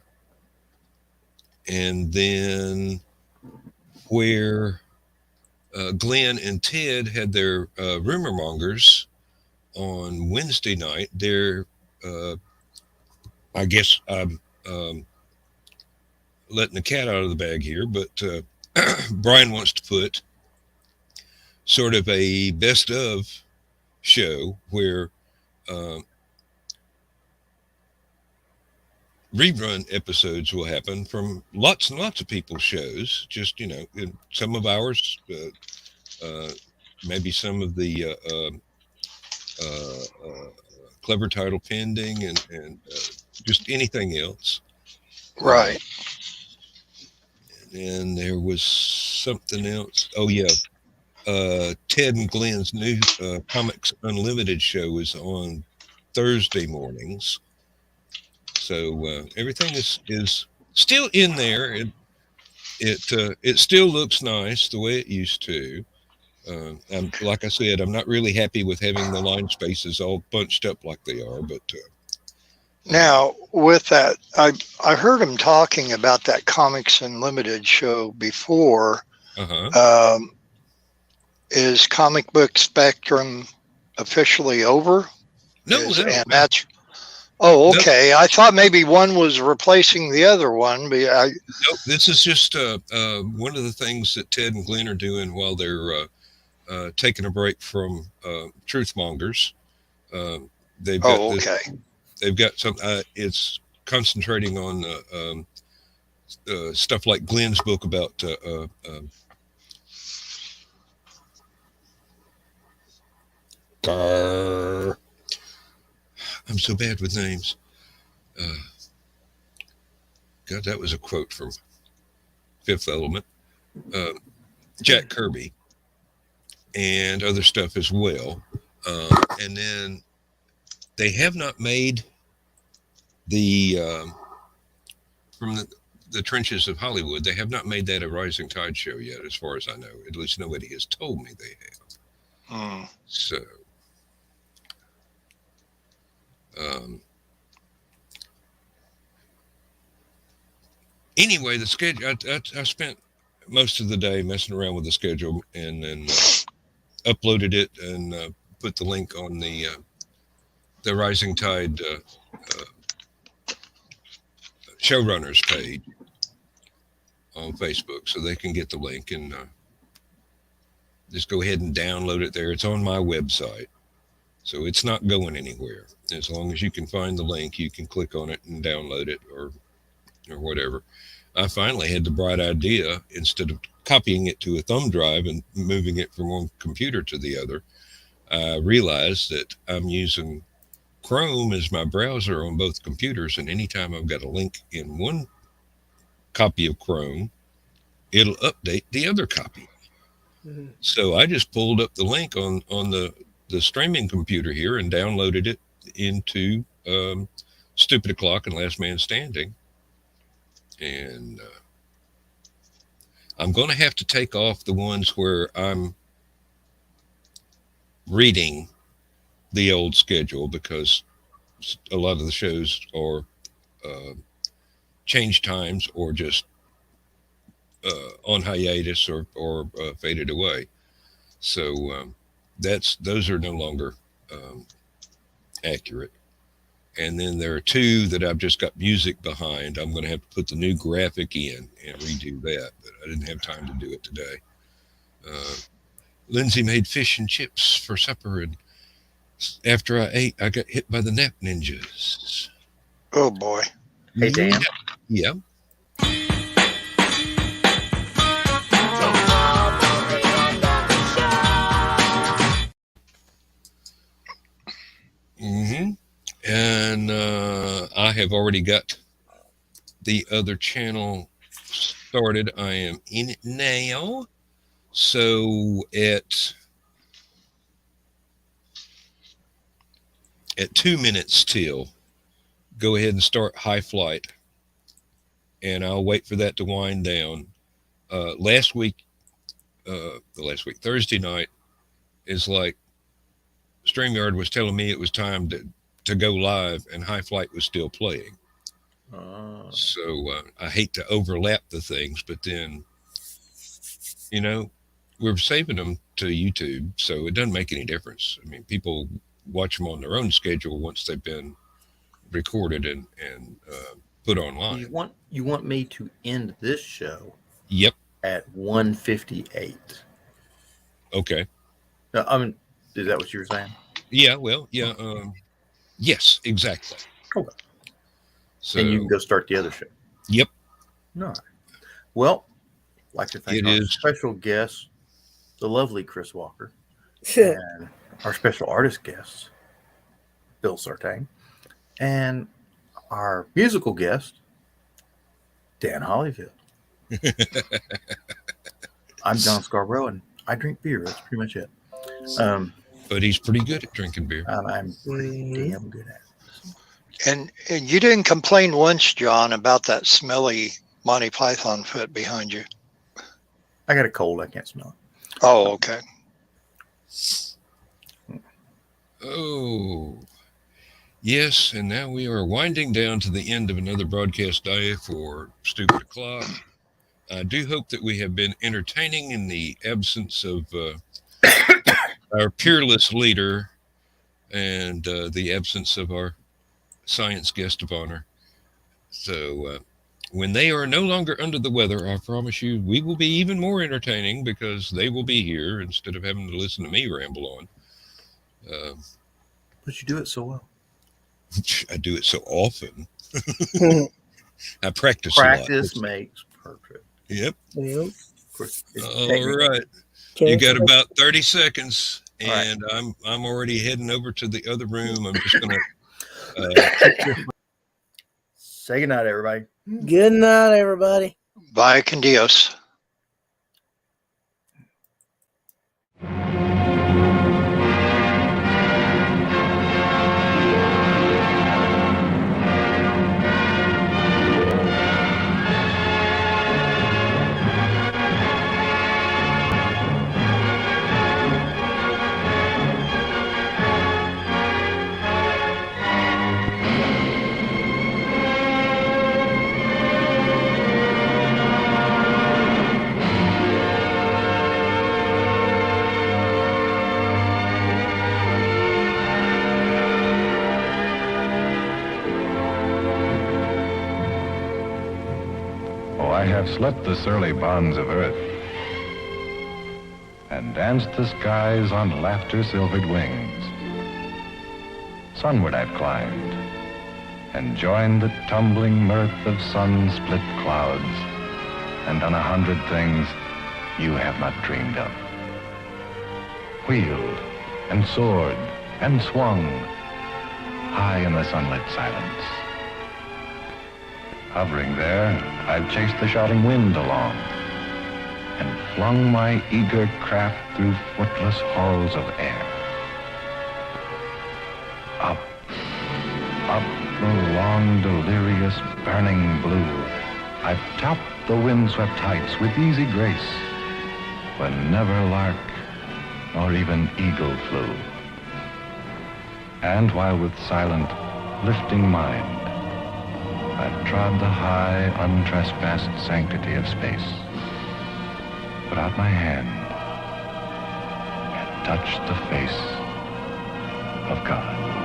And then where Glenn and Ted had their rumor mongers on Wednesday night, they're I guess I'm letting the cat out of the bag here, but Brian wants to put sort of a best of show where rerun episodes will happen from lots and lots of people's shows. Just, in some of ours, maybe some of the clever title pending, and just anything else. Right. And there was something else. Oh yeah. Ted and Glenn's new Comics Unlimited show is on Thursday mornings. So everything is still in there. It still looks nice the way it used to. Like I said, I'm not really happy with having the line spaces all bunched up like they are. But now with that, I heard him talking about that Comics Unlimited show before. is Comic Book Spectrum officially over? No. And that's. Oh, okay. Nope. I thought maybe one was replacing the other one, but nope. This is just one of the things that Ted and Glenn are doing while they're taking a break from Truthmongers. They've got they've got some. It's concentrating on stuff like Glenn's book about. I'm so bad with names. God, that was a quote from Fifth Element. Jack Kirby and other stuff as well. And then they have not made the from the trenches of Hollywood. They have not made that a Rising Tide show yet, as far as I know. At least nobody has told me they have. So. Anyway, the schedule, I spent most of the day messing around with the schedule and then uploaded it and put the link on the Rising Tide showrunners page on Facebook, so they can get the link and just go ahead and download it there. It's on my website, so it's not going anywhere. As long as you can find the link, you can click on it and download it or whatever. I finally had the bright idea, instead of copying it to a thumb drive and moving it from one computer to the other, I realized that I'm using Chrome as my browser on both computers, and anytime I've got a link in one copy of Chrome, it'll update the other copy. Mm-hmm. So I just pulled up the link on the streaming computer here and downloaded it into Stupid O'Clock and Last Man Standing. And I'm going to have to take off the ones where I'm reading the old schedule, because a lot of the shows are change times or just on hiatus or faded away. So those are no longer accurate. And then there are two that I've just got music behind. I'm going to have to put the new graphic in and redo that, but I didn't have time to do it today. Lindsay made fish and chips for supper, and after I ate, I got hit by the nap ninjas. Oh, boy. Hey, Dan. Yeah. Mm-hmm. And I have already got the other channel started. I am in it now. So at 2 minutes till, go ahead and start High Flight. And I'll wait for that to wind down. Last week, Thursday night, is like StreamYard was telling me it was time to go live, and High Flight was still playing. So I hate to overlap the things, but then, we're saving them to YouTube, so it doesn't make any difference. I mean, people watch them on their own schedule once they've been recorded and put online. You want me to end this show? Yep. At 1:58. Okay. I mean, is that what you were saying? Yeah. Well, yeah. Yes, exactly. Okay. So, and you can go start the other show. Yep. All right. Well, I'd like to thank our special guest, the lovely Chris Walker, and our special artist guest, Bill Sartain, and our musical guest, Dan Hollyfield. I'm John Scarborough, and I drink beer. That's pretty much it. But he's pretty good at drinking beer. I'm pretty damn good at it. And you didn't complain once, John, about that smelly Monty Python foot behind you. I got a cold. I can't smell it. Oh, okay. Oh, yes. And now we are winding down to the end of another broadcast day for Stupid O'Clock. I do hope that we have been entertaining in the absence of our peerless leader and the absence of our science guest of honor. So when they are no longer under the weather, I promise you, we will be even more entertaining because they will be here instead of having to listen to me ramble on. But you do it so well. I do it so often. I practice Practice a lot. makes perfect. Yep. Yep. All right. You got about 30 seconds, and right. I'm already heading over to the other room. I'm just going to say good night, everybody. Good night, everybody. Bye, con Dios. I have slipped the surly bonds of earth and danced the skies on laughter-silvered wings. Sunward I've climbed and joined the tumbling mirth of sun-split clouds and done 100 things you have not dreamed of. Wheeled and soared and swung high in the sunlit silence. Hovering there, I've chased the shouting wind along and flung my eager craft through footless halls of air. Up, up the long, delirious, burning blue, I've topped the windswept heights with easy grace, when never lark nor even eagle flew. And while with silent, lifting mind, I've trod the high, untrespassed sanctity of space, put out my hand and touched the face of God.